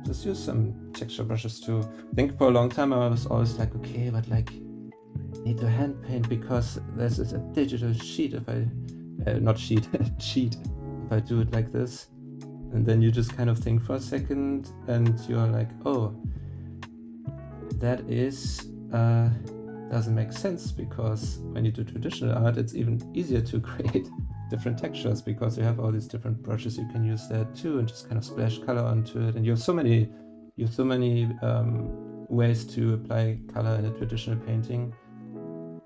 Just use some texture brushes too. I think for a long time I was always like, okay, but like, I need to hand paint because this is a digital sheet if I. Not sheet, cheat, if I do it like this. And then you just kind of think for a second and you're like, oh, that is, doesn't make sense, because when you do traditional art, it's even easier to create different textures because you have all these different brushes you can use there too and just kind of splash color onto it. And you have so many ways to apply color in a traditional painting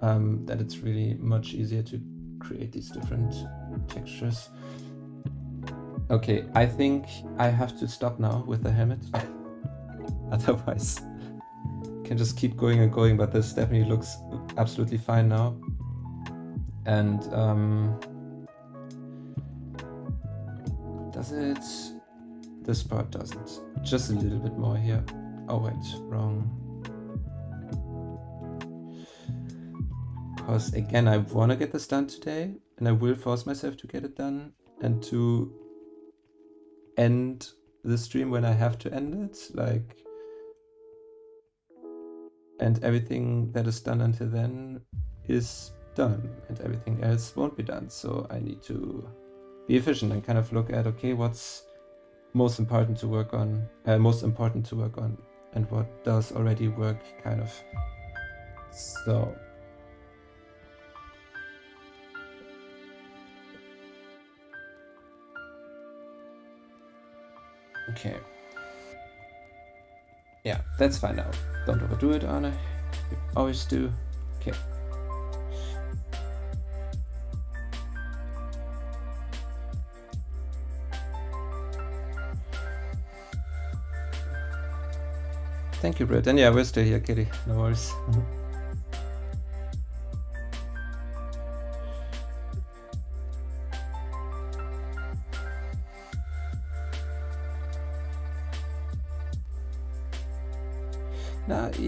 that it's really much easier to create these different textures. Okay, I think I have to stop now with the helmet. Otherwise, I can just keep going and going, but this definitely looks absolutely fine now. And does it? This part doesn't. Just a little bit more here. Oh wait, wrong. Because again, I want to get this done today, and I will force myself to get it done and to end the stream when I have to end it, like, and everything that is done until then is done and everything else won't be done. So I need to be efficient and kind of look at, okay, what's most important to work on, and what does already work, kind of. So okay. Yeah, that's fine now. Don't overdo it, Arne. You always do. Okay. Thank you, Brett. And yeah, we're still here, Kitty. No worries.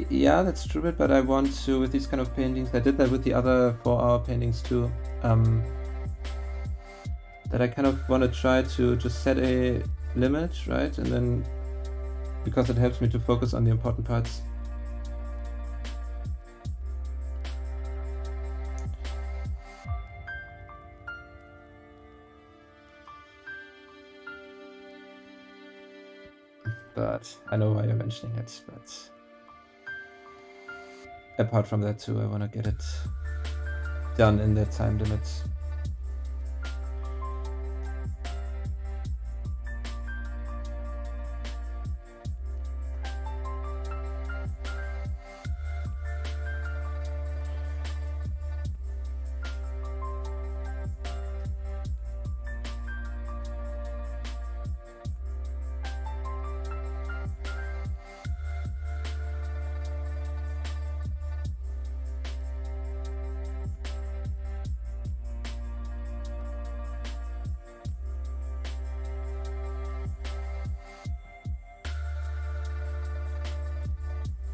Yeah, that's true, but I want to, with these kind of paintings, I did that with the other 4-hour paintings too, that I kind of want to try to just set a limit, right? And then, because it helps me to focus on the important parts. But I know why you're mentioning it, but apart from that too, I want to get it done in that time limit.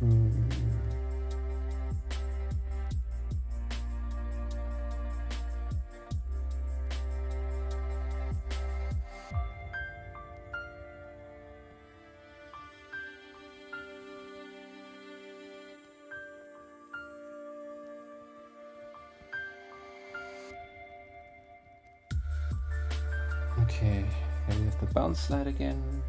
Okay, here we have the bounce slide again.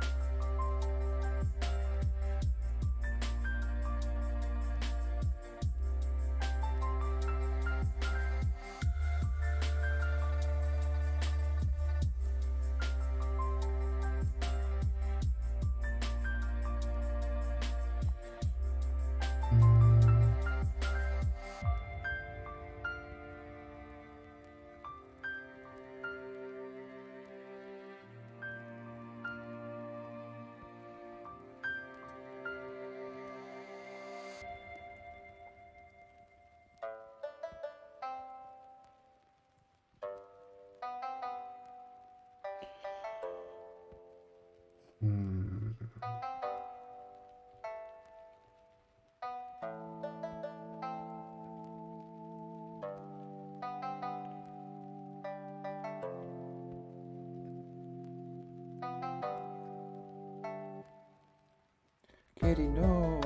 Katie, no.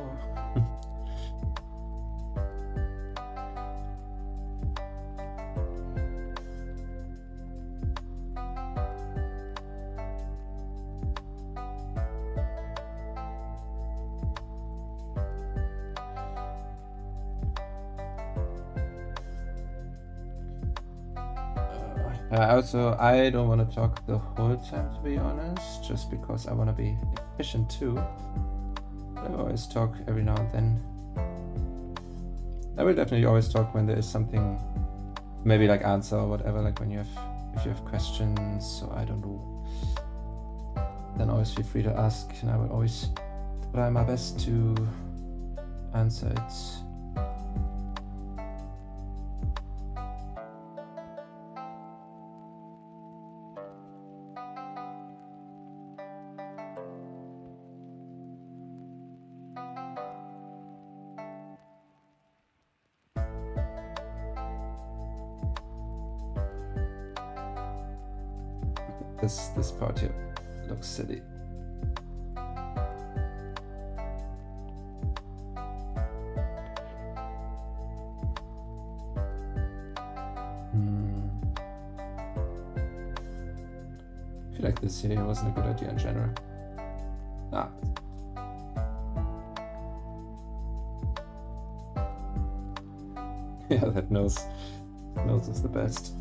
I don't want to talk the whole time, to be honest, just because I want to be efficient too. I always talk every now and then. I will definitely always talk when there is something, maybe like answer or whatever, like when if you have questions, so I don't know, then always feel free to ask, and I will always try my best to answer it. This part here looks silly. I feel like this here wasn't a good idea in general. Yeah, that nose is the best.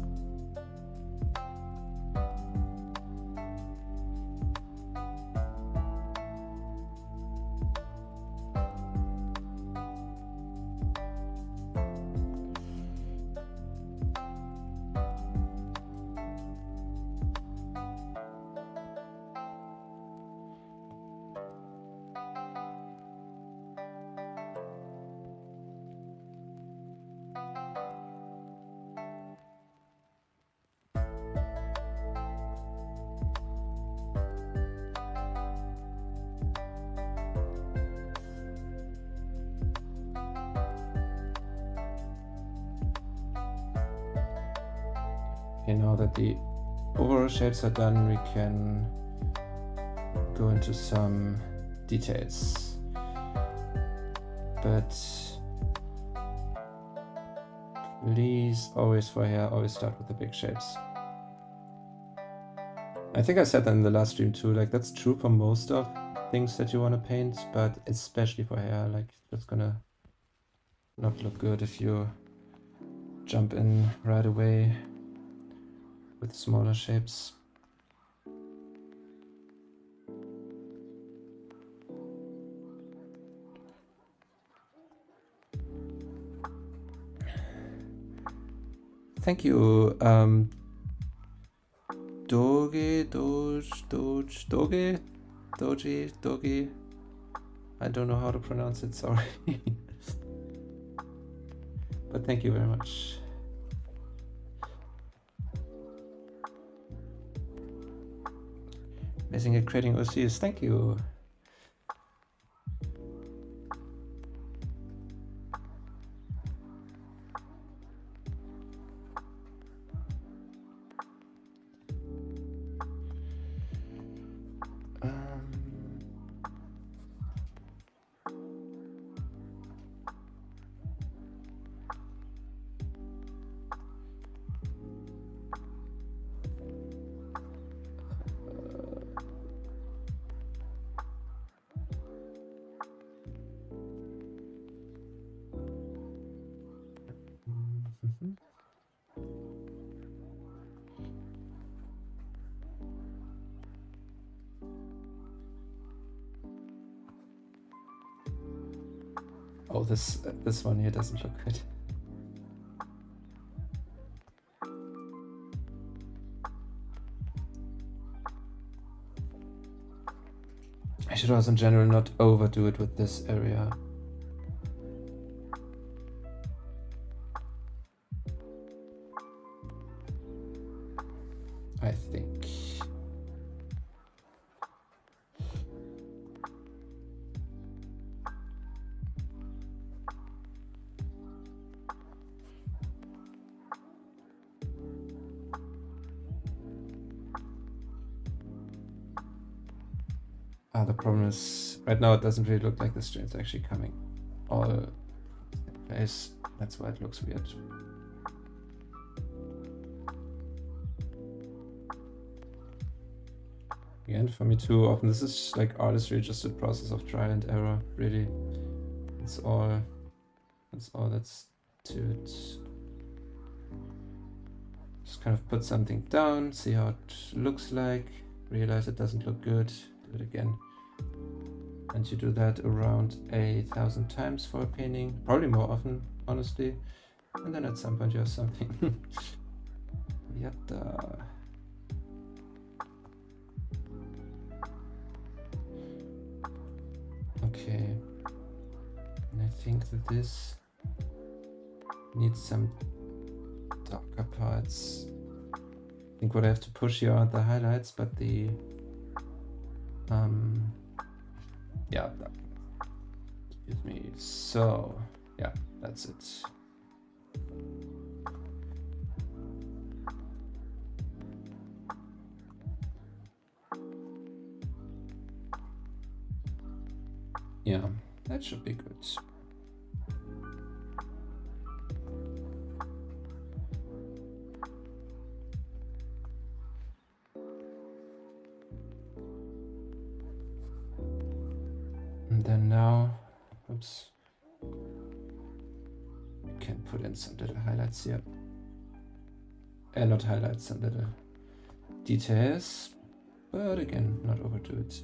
Okay, now that the overall shapes are done, we can go into some details. But please, always for hair, always start with the big shapes. I think I said that in the last stream too, like that's true for most of things that you want to paint, but especially for hair, like that's gonna not look good if you jump in right away with smaller shapes. Thank you, Doge. I don't know how to pronounce it, sorry. But thank you very much. Amazing at creating OCs, thank you. Oh, this one here doesn't look good. I should also in general not overdo it with this area. I think. The problem is, right now it doesn't really look like the strain's actually coming all in place. That's why it looks weird. Again, for me too, often this is like artistry, just a process of trial and error, really. That's all that's to it. Just kind of put something down, see how it looks like, realize it doesn't look good, do it again. And you do that around 1,000 times for a painting, probably more often, honestly. And then at some point you have something. Yatta. Okay. And I think that this needs some darker parts. I think what I have to push here aren't the highlights, but the yeah, excuse me. So yeah, that's it. Yeah, that should be good. And then now, oops, you can put in some little highlights here. Not highlights, some little details, but again, not overdo it.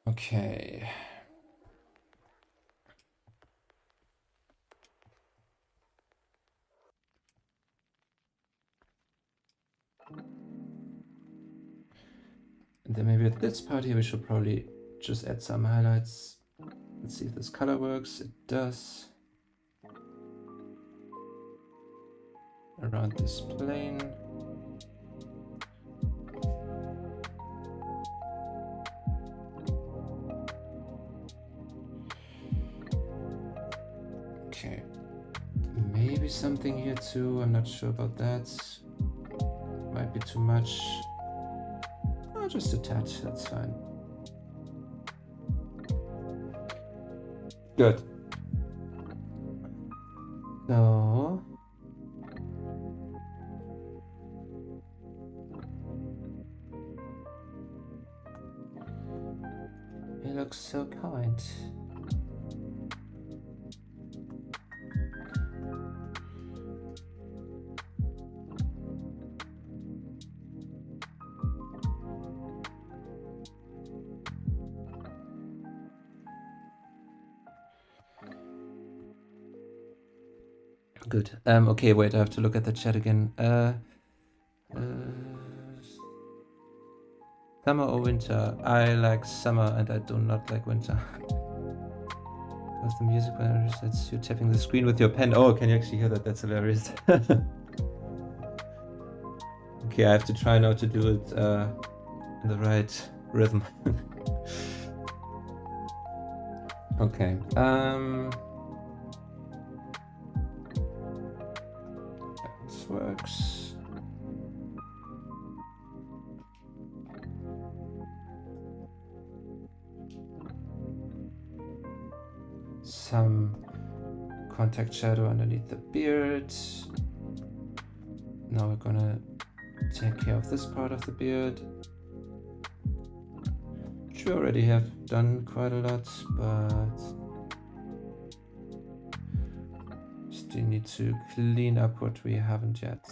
Okay. And then maybe at this part here we should probably just add some highlights. Let's see if this color works. It does. Around this plane. Okay. Maybe something here too. I'm not sure about that. Might be too much. Oh, just a tad, that's fine. Good. So he looks so kind. Good. Okay, wait, I have to look at the chat again. Summer or winter? I like summer and I do not like winter. Because the music that's you tapping the screen with your pen. Oh, can you actually hear that? That's hilarious. Okay, I have to try now to do it in the right rhythm. Okay. This works. Some contact shadow underneath the beard. Now we're gonna take care of this part of the beard. we already have done quite a lot, but still need to clean up what we haven't yet.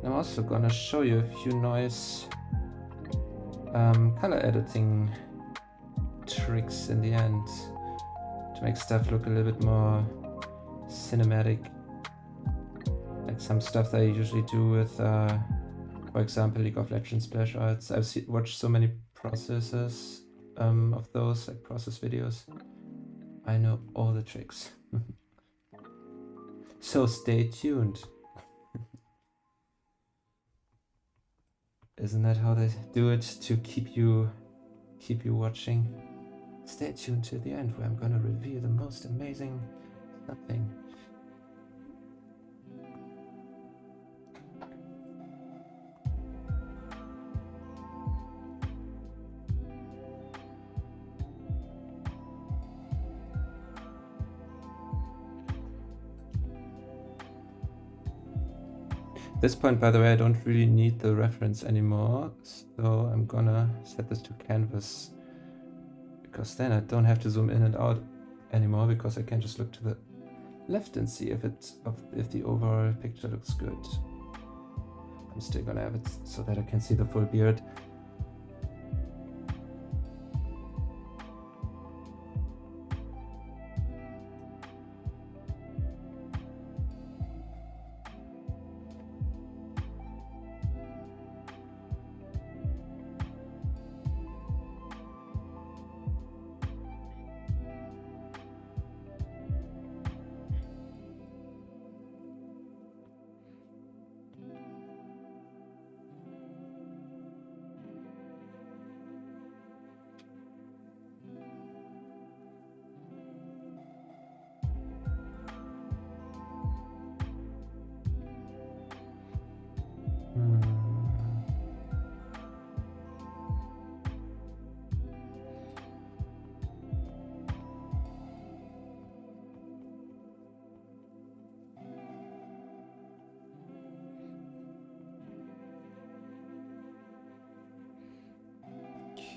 I'm also gonna show you a few noise color editing tricks in the end to make stuff look a little bit more cinematic, like some stuff that I usually do with for example League of Legends splash arts. I've watched so many processes of those, like process videos. I know all the tricks. So stay tuned. Isn't that how they do it, to keep you watching? Stay tuned to the end where I'm gonna reveal the most amazing something. At this point, by the way, I don't really need the reference anymore, so I'm gonna set this to canvas, because then I don't have to zoom in and out anymore, because I can just look to the left and see if the overall picture looks good. I'm still gonna have it so that I can see the full beard.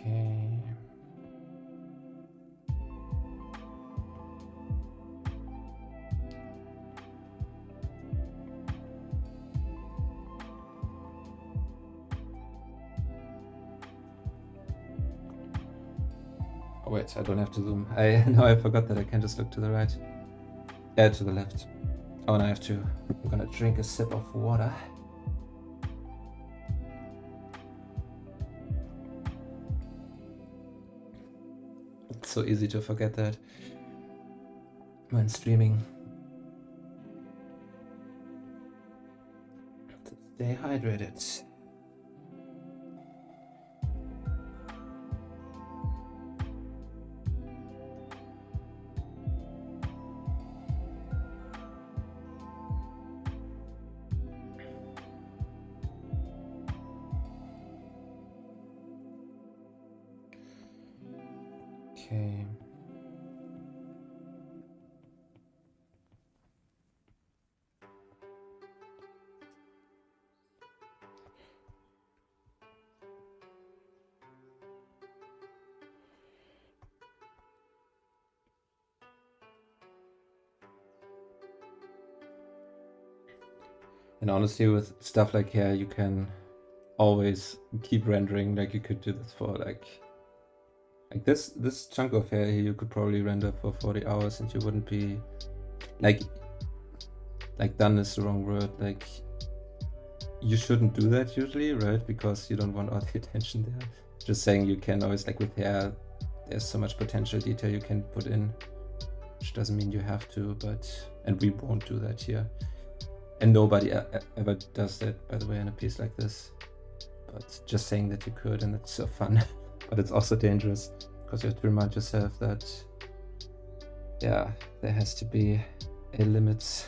Okay. Oh wait, I don't have to zoom. I forgot that I can just look to the right. To the left. Oh, and I have to. I'm gonna drink a sip of water. It's so easy to forget that when streaming. To stay hydrated. Okay. And honestly, with stuff like hair, you can always keep rendering. Like you could do this for like this chunk of hair here, you could probably render for 40 hours and you wouldn't be like done is the wrong word. Like you shouldn't do that usually, right? Because you don't want all the attention there. Just saying, you can always, like with hair, there's so much potential detail you can put in, which doesn't mean you have to, and we won't do that here. And nobody ever does that, by the way, in a piece like this. But just saying that you could, and it's so fun. But it's also dangerous, because you have to remind yourself that, yeah, there has to be a limit.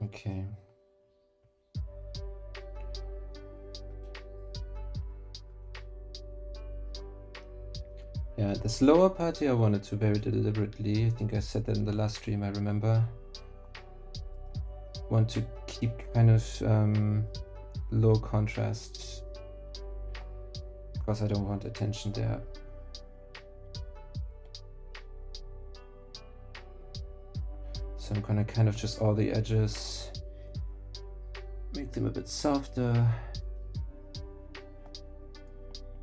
Okay. Yeah, this lower part here I wanted to very deliberately. I think I said that in the last stream, I remember. Want to keep kind of low contrast because I don't want attention there. So I'm gonna kind of just all the edges, make them a bit softer.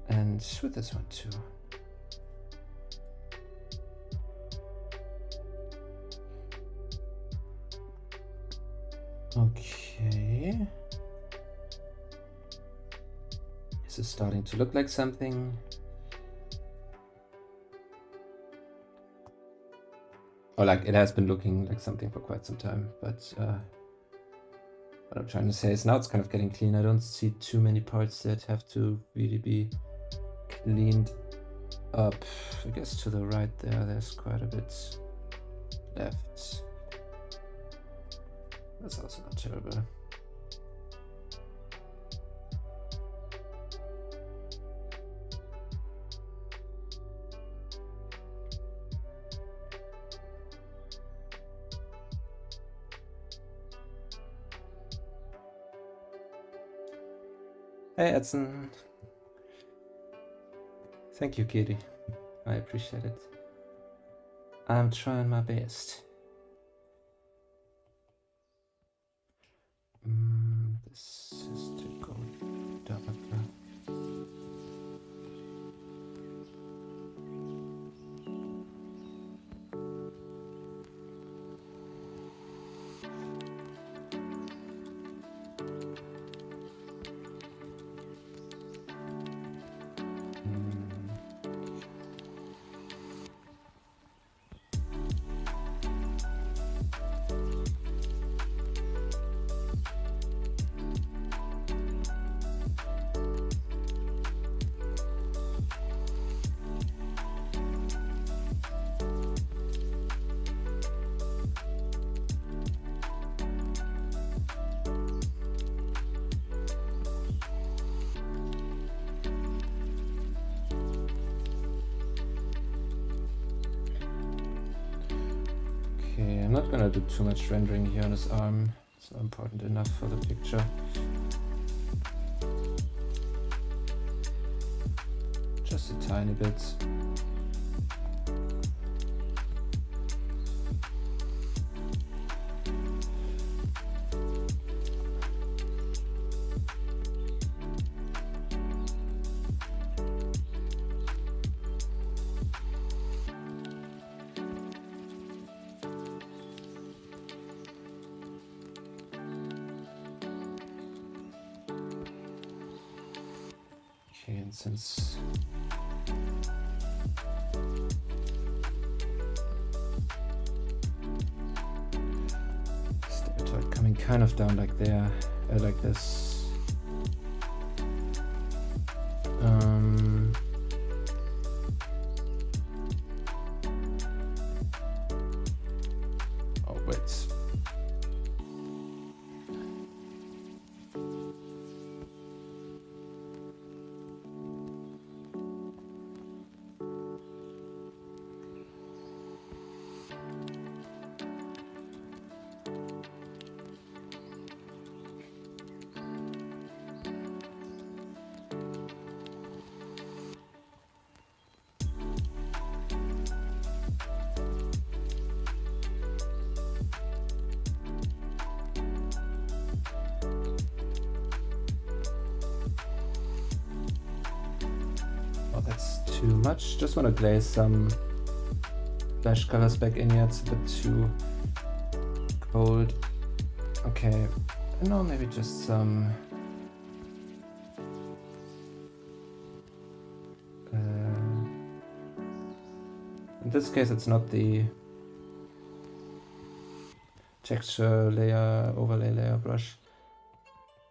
And with this one too. Okay. This is starting to look like something. Or like it has been looking like something for quite some time, but what I'm trying to say is now it's kind of getting clean. I don't see too many parts that have to really be cleaned up. I guess to the right there's quite a bit left. That's also not terrible. Hey Edson. Thank you, Kitty. I appreciate it. I'm trying my best. This is to go darker. Okay, I'm not gonna do too much rendering here on his arm. It's not important enough for the picture. Just a tiny bit. Okay, and since stereotype coming kind of down like there, like this. Oh wait. That's too much. Just want to glaze some flash colors back in here. It's a bit too cold. Okay, no, maybe just some in this case it's not the texture layer, overlay layer brush,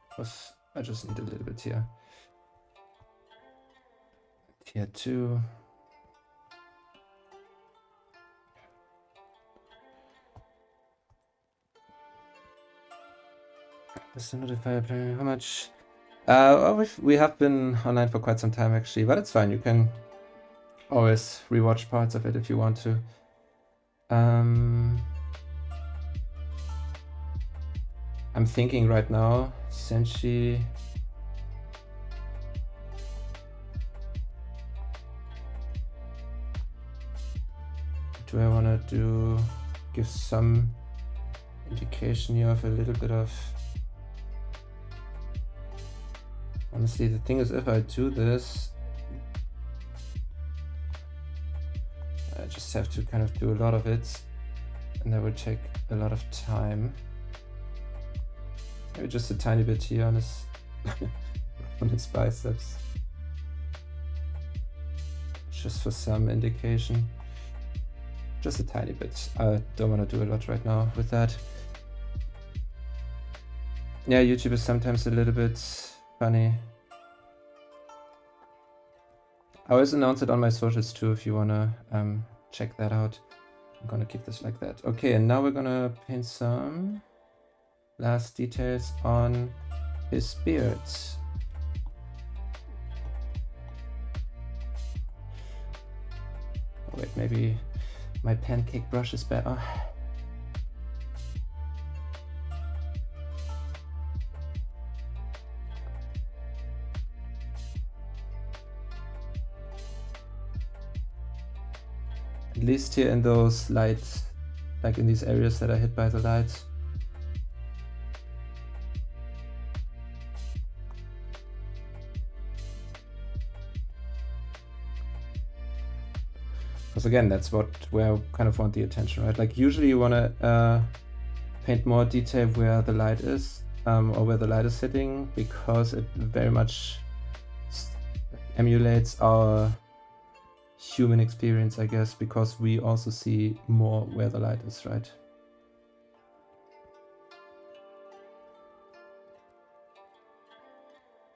because I just need a little bit here. Here too. Is the notifier playing? How much? Well, we have been online for quite some time actually, but it's fine. You can always rewatch parts of it if you want to. I'm thinking right now, Senshi. Do I want to give some indication here of a little bit of... Honestly, the thing is, if I do this, I just have to kind of do a lot of it, and that will take a lot of time. Maybe just a tiny bit here on his on his biceps, just for some indication. Just a tiny bit. I don't want to do a lot right now with that. Yeah, YouTube is sometimes a little bit funny. I always announce it on my socials too if you wanna check that out. I'm gonna keep this like that. Okay, and now we're gonna paint some last details on his beard. Oh wait, maybe my pancake brush is better. At least here in those lights, like in these areas that are hit by the lights. Because again, that's where I kind of want the attention, right? Like usually you want to paint more detail where the light is, or where the light is sitting, because it very much emulates our human experience, I guess, because we also see more where the light is, right?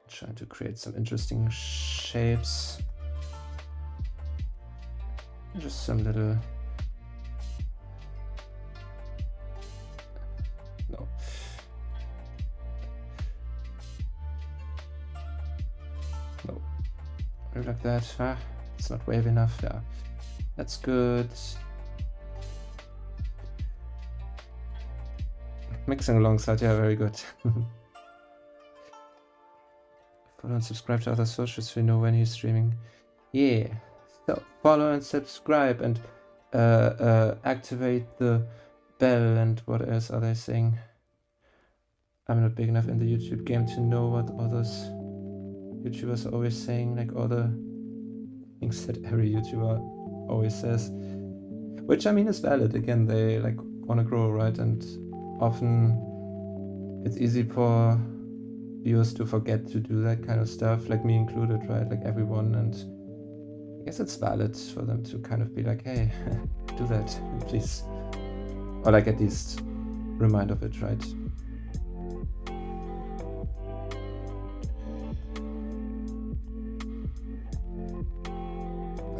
Trying to create some interesting shapes. Just some little... No. No. Maybe like that. Ah, it's not wavy enough. Yeah, that's good. Mixing alongside, yeah, very good. Follow and subscribe to other socials so you know when he's streaming. Yeah. So follow and subscribe and activate the bell, and what else are they saying? I'm not big enough in the YouTube game to know what others YouTubers are always saying, like all the things that every YouTuber always says. Which I mean is valid. Again, they like want to grow, right? And often it's easy for viewers to forget to do that kind of stuff, like me included, right? Like everyone, and I guess it's valid for them to kind of be like, hey, do that, please. Or like at least remind of it, right?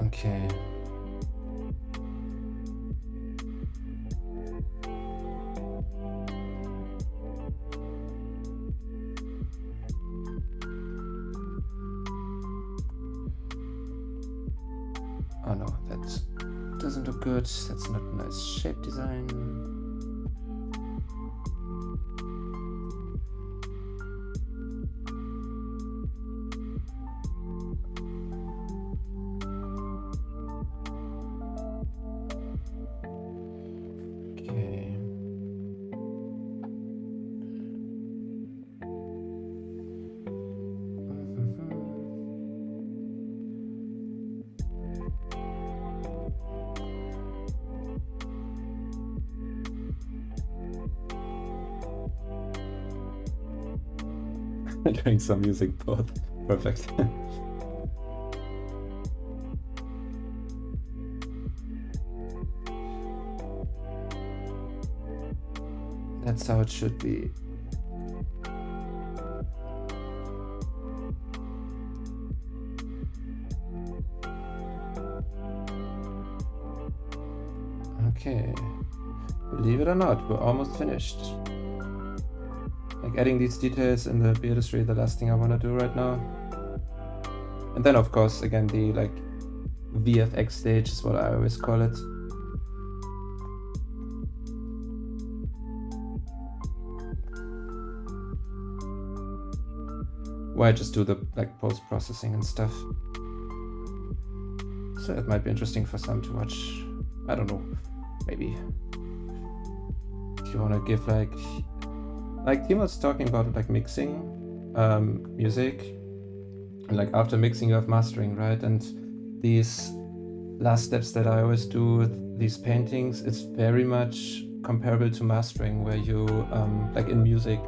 Okay. Oh no, that doesn't look good. That's not a nice shape design. Okay. Doing some music both. Perfect. That's how it should be. Okay. Believe it or not, we're almost finished. Like adding these details in the beard is really the last thing I want to do right now. And then of course again the like VFX stage is what I always call it. Where I just do the like post-processing and stuff. So it might be interesting for some to watch. I don't know, maybe. If you want to give like Timo's talking about like mixing music, and like after mixing you have mastering, right? And these last steps that I always do with these paintings, it's very much comparable to mastering, where you like in music,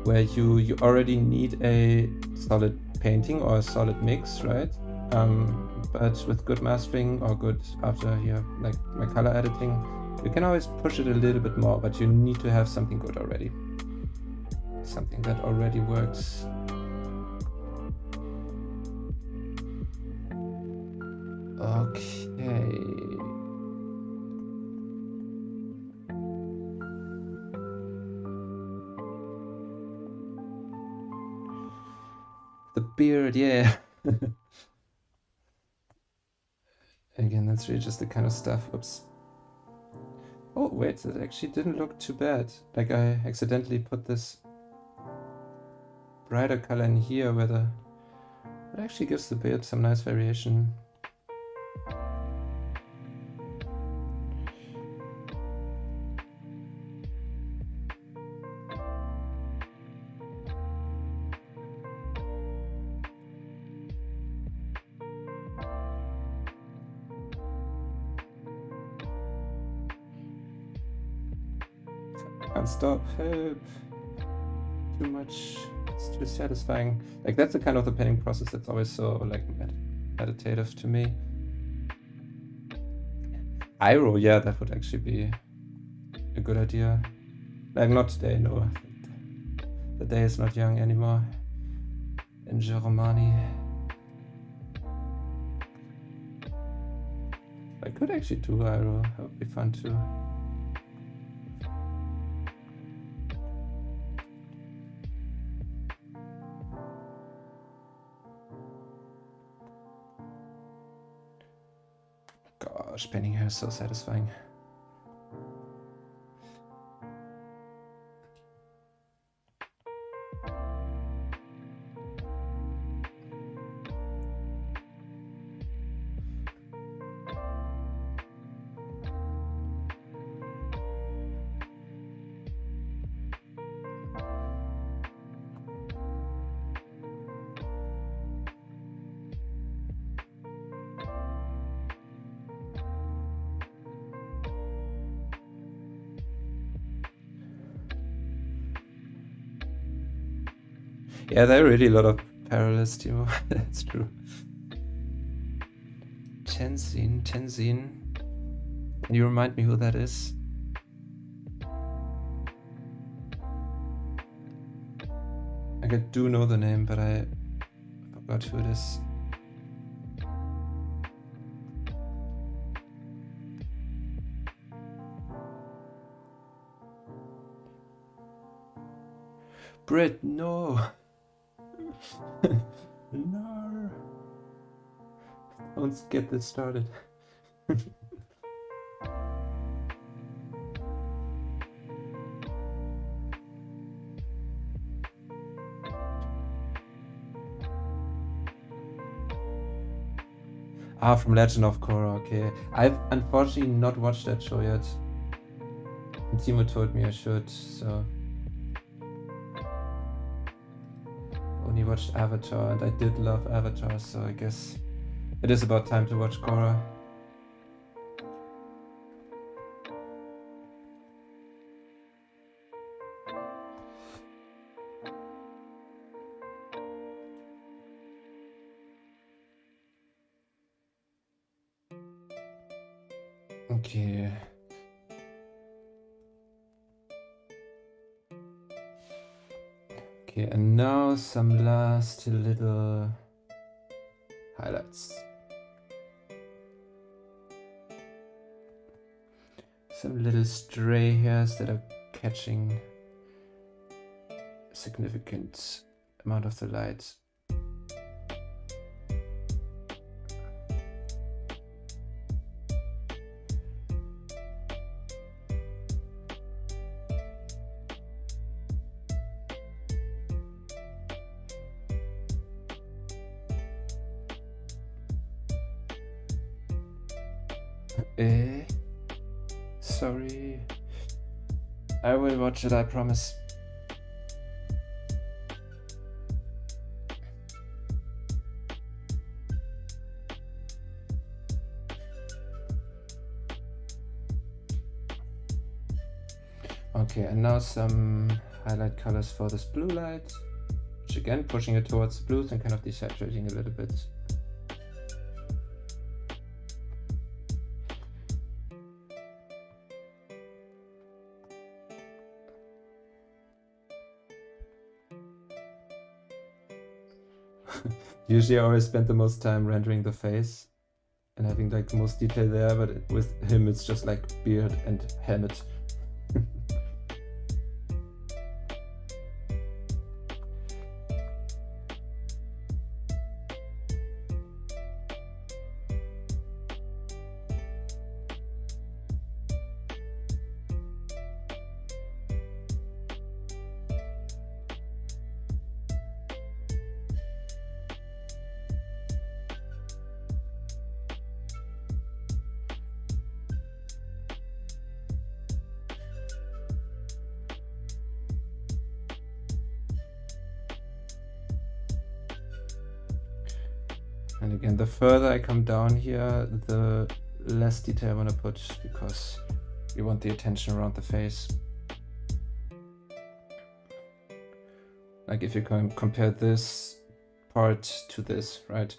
where you already need a solid painting or a solid mix, right? But with good mastering or good after here like my color editing, you can always push it a little bit more, but you need to have something good already. Something that already works. Okay. The beard, yeah. Again, that's really just the kind of stuff. Oops. Oh, wait, that actually didn't look too bad. Like I accidentally put this brighter color in here where it actually gives the beard some nice variation. Can't stop, help. Too much, it's too satisfying. Like that's the kind of the painting process that's always so like meditative to me. Iroh, yeah, that would actually be a good idea. Like not today, no. The day is not young anymore. In Germany. I could actually do Iroh, that would be fun too. Gosh, painting hair is so satisfying. Yeah, there are really a lot of parallels, Timo. That's true. Tenzin. Can you remind me who that is? Like I do know the name, but I forgot who it is. Brit, no! No! Don't get this started. Ah, from Legend of Korra, okay. I've unfortunately not watched that show yet. And Timo told me I should, so... Only watched Avatar, and I did love Avatar, so I guess it is about time to watch Korra. Okay. Okay, and now some last little highlights. Some little stray hairs that are catching significant amount of the light. Sorry. I will watch it, I promise. Okay, and now some highlight colors for this blue light, which again, pushing it towards the blues and kind of desaturating a little bit. Usually I always spend the most time rendering the face and having like the most detail there, but with him it's just like beard and helmet. And again, the further I come down here, the less detail I want to put, because you want the attention around the face. Like if you can compare this part to this, right?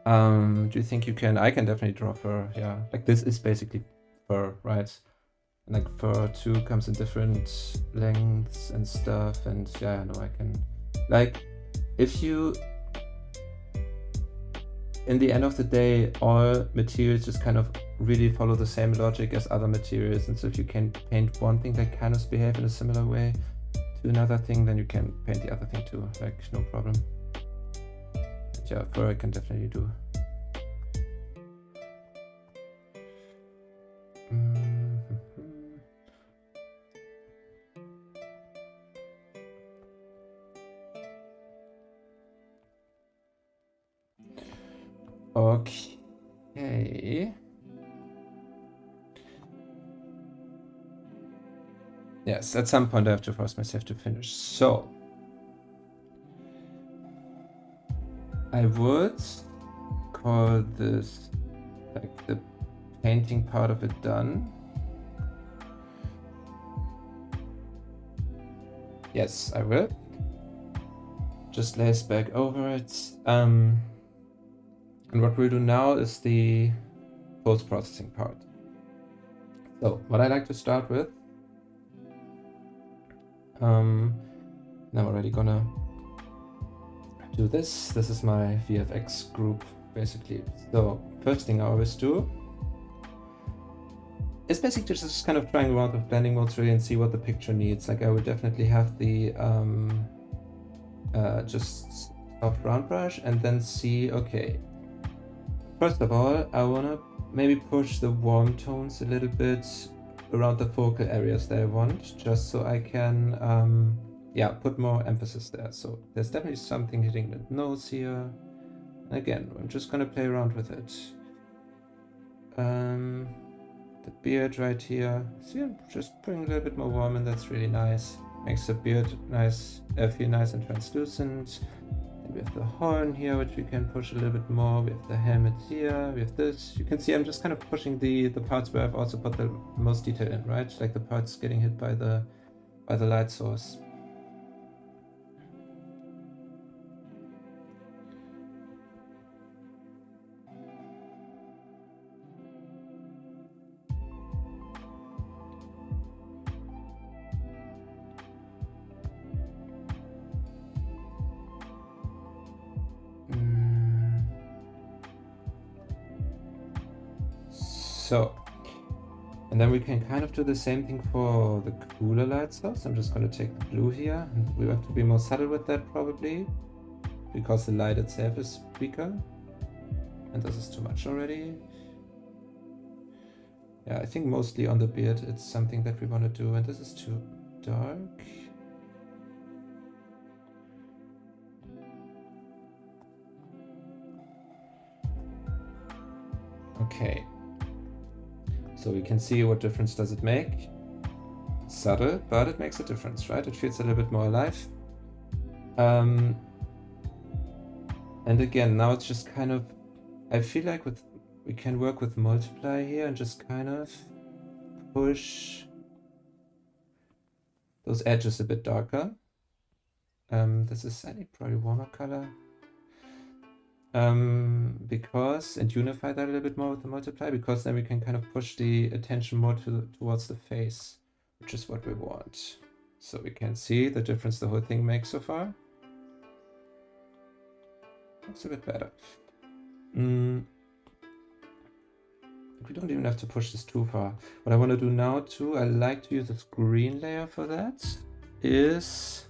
Do you think you can? I can definitely draw fur, yeah. Like this is basically fur, right? And like fur too comes in different lengths and stuff, and yeah, no, I can. Like, if you, in the end of the day, all materials just kind of really follow the same logic as other materials, and so if you can paint one thing that kind of behave in a similar way to another thing, then you can paint the other thing too, like no problem. But yeah, fur I can definitely do. Okay. Yes, at some point I have to force myself to finish. So I would call this like the painting part of it done. Yes, I will. Just lace back over it. And what we'll do now is the post-processing part. So what I like to start with, now I'm already gonna do this. This is my VFX group, basically. So first thing I always do is basically just kind of trying around with blending modes really and see what the picture needs. Like I would definitely have the just soft round brush and then see, okay, first of all, I wanna maybe push the warm tones a little bit around the focal areas that I want, just so I can, yeah, put more emphasis there. So there's definitely something hitting the nose here. Again, I'm just gonna play around with it. The beard right here. See, I'm just putting a little bit more warm, and that's really nice. Makes the beard nice, feel nice and translucent. And we have the horn here, which we can push a little bit more. We have the helmet here. We have this. You can see I'm just kind of pushing the parts where I've also put the most detail in, right? Like the parts getting hit by the light source. So And then we can kind of do the same thing for the cooler light source. I'm just going to take the blue here, and we have to be more subtle with that probably, because the light itself is weaker. And this is too much already. Yeah, I think mostly on the beard it's something that we want to do, and this is too dark. Okay. So we can see what difference does it make. It's subtle, but it makes a difference, right? It feels a little bit more alive. And again, now it's just kind of, I feel like we can work with multiply here and just kind of push those edges a bit darker. This is slightly probably warmer color. Because, and unify that a little bit more with the multiply, because then we can kind of push the attention more towards the face, which is what we want. So we can see the difference the whole thing makes so far. Looks a bit better. We don't even have to push this too far. What I want to do now too, I like to use this green layer for that, is...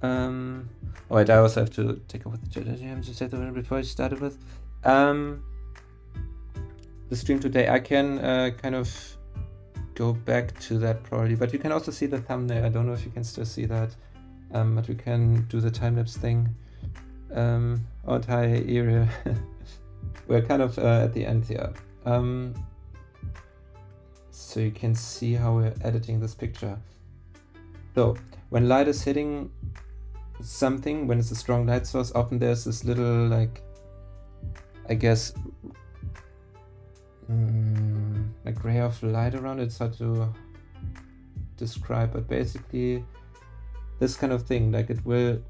oh wait, I also have to take over the GM to set the one before I started with. The stream today, I can kind of go back to that probably, but you can also see the thumbnail. I don't know if you can still see that, but we can do the time-lapse thing. Oh, hi, area. We're kind of at the end here. So you can see how we're editing this picture. So when light is hitting something, when it's a strong light source, often there's this little, like, I guess, like ray of light around it. It's hard to describe, but basically this kind of thing, like it will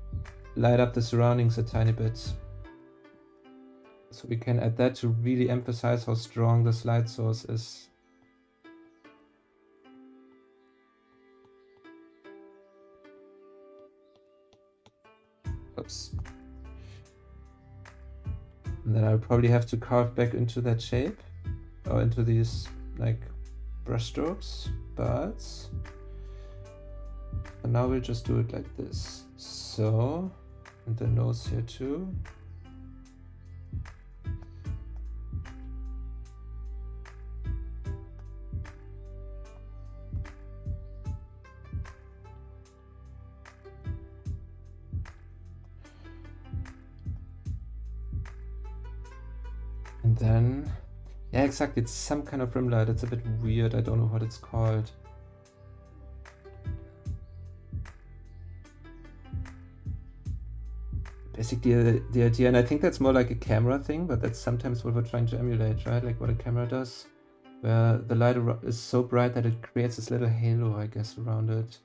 light up the surroundings a tiny bit. So we can add that to really emphasize how strong this light source is. Oops. And then I'll probably have to carve back into that shape, or into these like brush strokes, but for now we'll just do it like this. So, and the nose here too. And then, yeah, exactly, it's some kind of rim light. It's a bit weird, I don't know what it's called. Basically the idea, and I think that's more like a camera thing, but that's sometimes what we're trying to emulate, right? Like what a camera does, where the light is so bright that it creates this little halo, I guess, around it.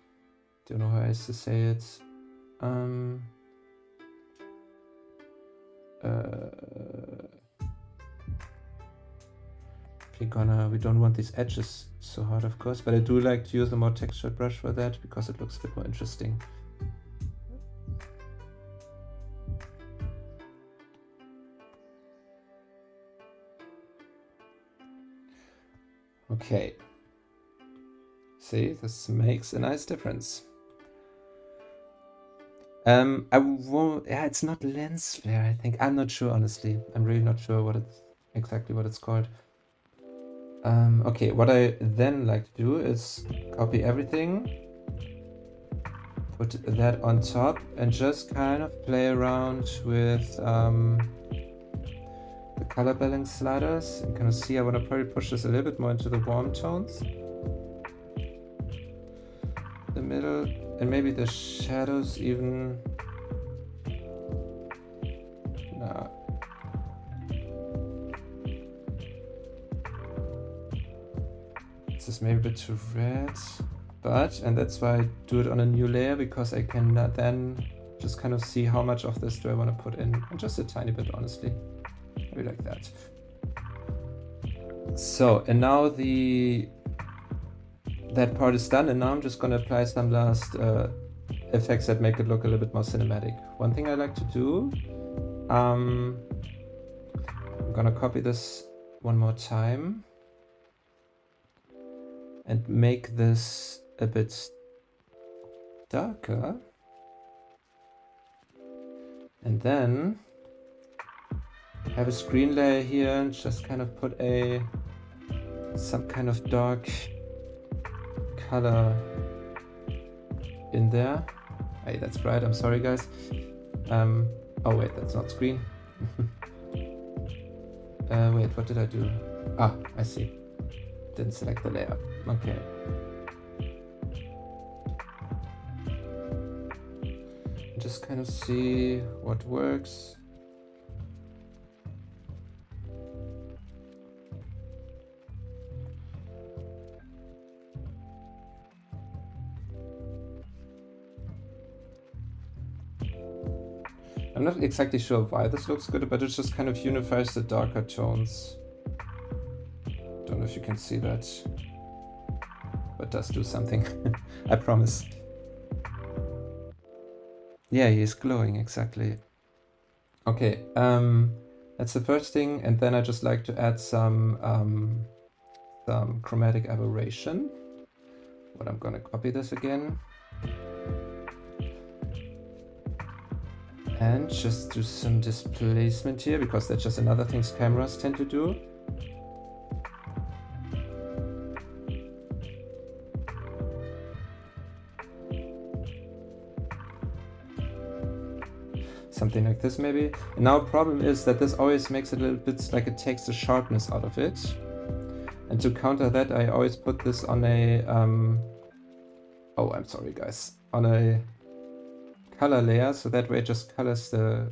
Don't know how else to say it. We don't want these edges so hard, of course, but I do like to use a more textured brush for that because it looks a bit more interesting. Okay. See, this makes a nice difference. I won't, yeah, it's not lens flare, I think. I'm not sure, honestly. I'm really not sure what it's exactly what it's called. Okay, what I then like to do is copy everything, put that on top, and just kind of play around with the color balance sliders. You can see I want to probably push this a little bit more into the warm tones, the middle, and maybe the shadows even. Nah. This is maybe a bit too red, but, and that's why I do it on a new layer, because I can then just kind of see how much of this do I want to put in, and just a tiny bit, honestly. Maybe like that. So, and now that part is done, and now I'm just going to apply some last effects that make it look a little bit more cinematic. One thing I like to do, I'm going to copy this one more time. I'm going to paste it in here, and I'm just going to kind of and make this a bit darker. And then have a screen layer here and just kind of put some kind of dark color in there. Hey, that's bright, I'm sorry guys. Oh wait, that's not screen. Wait, what did I do? Ah, I see. Didn't select the layer. Okay. Just kind of see what works. I'm not exactly sure why this looks good, but it just kind of unifies the darker tones. Don't know if you can see that, but it does do something. I promise. Yeah, he's glowing, exactly. Okay, that's the first thing, and then I just like to add some chromatic aberration. But I'm gonna copy this again. And just do some displacement here, because that's just another thing cameras tend to do. Something like this maybe. And now the problem is that this always makes it a little bit like it takes the sharpness out of it. And to counter that, I always put this on a, oh, I'm sorry guys, on a color layer, so that way it just colors the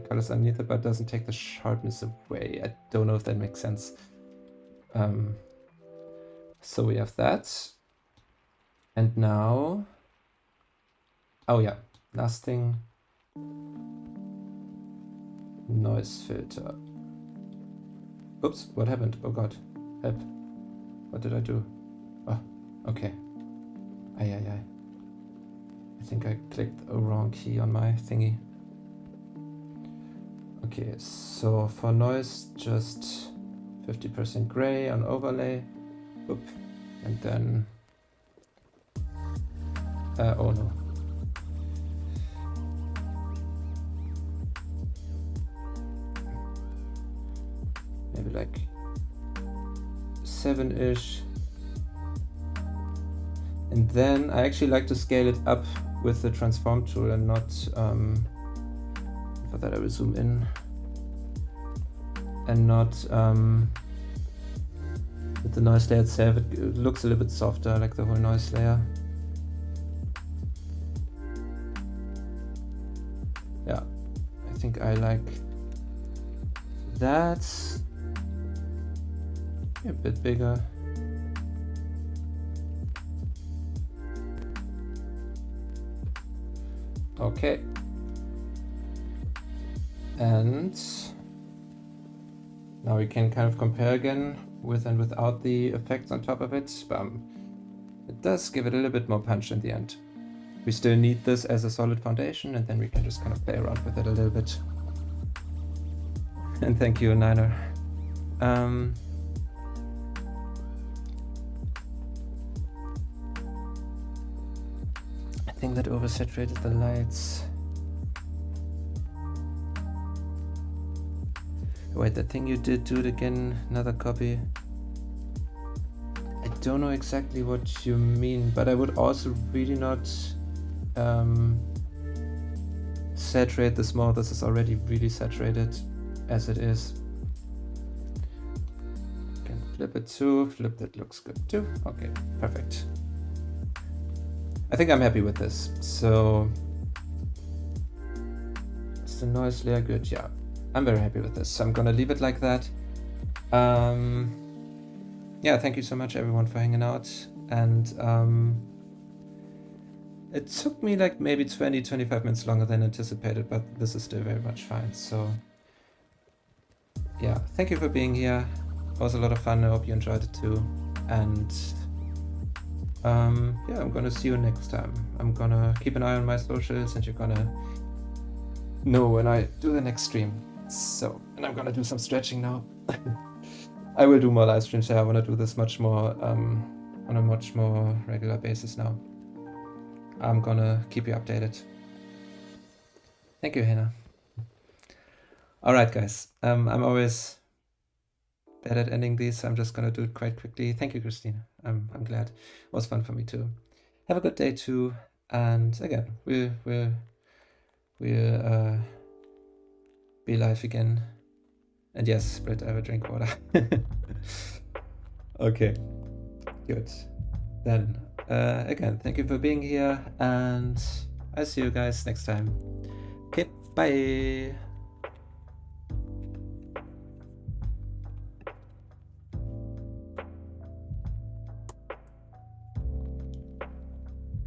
colors underneath it, but doesn't take the sharpness away. I don't know if that makes sense. So we have that. And now, oh yeah, last thing, noise filter. Oops, what happened? Oh god, help. What did I do? Oh, okay. Aye. I think I clicked a wrong key on my thingy. Okay, so for noise, just 50% gray on overlay. Oop. And then, oh no. Maybe like 7-ish. And then I actually like to scale it up with the transform tool and not, for that I will zoom in, and not with the noise layer itself. It looks a little bit softer, like the whole noise layer. Yeah, I think I like that. A bit bigger. Okay. And now we can kind of compare again with and without the effects on top of it. It does give it a little bit more punch in the end. We still need this as a solid foundation, and then we can just kind of play around with it a little bit. And thank you, Niner. I think that oversaturated the lights. Wait, that thing you did, do it again, another copy. I don't know exactly what you mean, but I would also really not saturate this more. This is already really saturated as it is. Can flip it too. Flip, that looks good too. Okay, perfect. I think I'm happy with this. So is the noise layer good? Yeah, I'm very happy with this. So I'm gonna leave it like that. Yeah, thank you so much everyone for hanging out. And it took me like maybe 20-25 minutes longer than anticipated, but this is still very much fine. So yeah, thank you for being here. It was a lot of fun. I hope you enjoyed it too. And yeah, I'm gonna see you next time. I'm gonna keep an eye on my socials, and you're gonna know when I do the next stream. So, and I'm gonna do some stretching now. I will do more live streams. I want to do this much more on a much more regular basis now. I'm gonna keep you updated. Thank you, Hannah. Alright, guys. I'm always bad at ending these, so I'm just gonna do it quite quickly. Thank you, Christina. I'm glad. It was fun for me too. Have a good day too, and again, we'll be live again. And yes, Britt, I will drink water. Okay, good. Then, again, thank you for being here, and I'll see you guys next time. Okay, bye!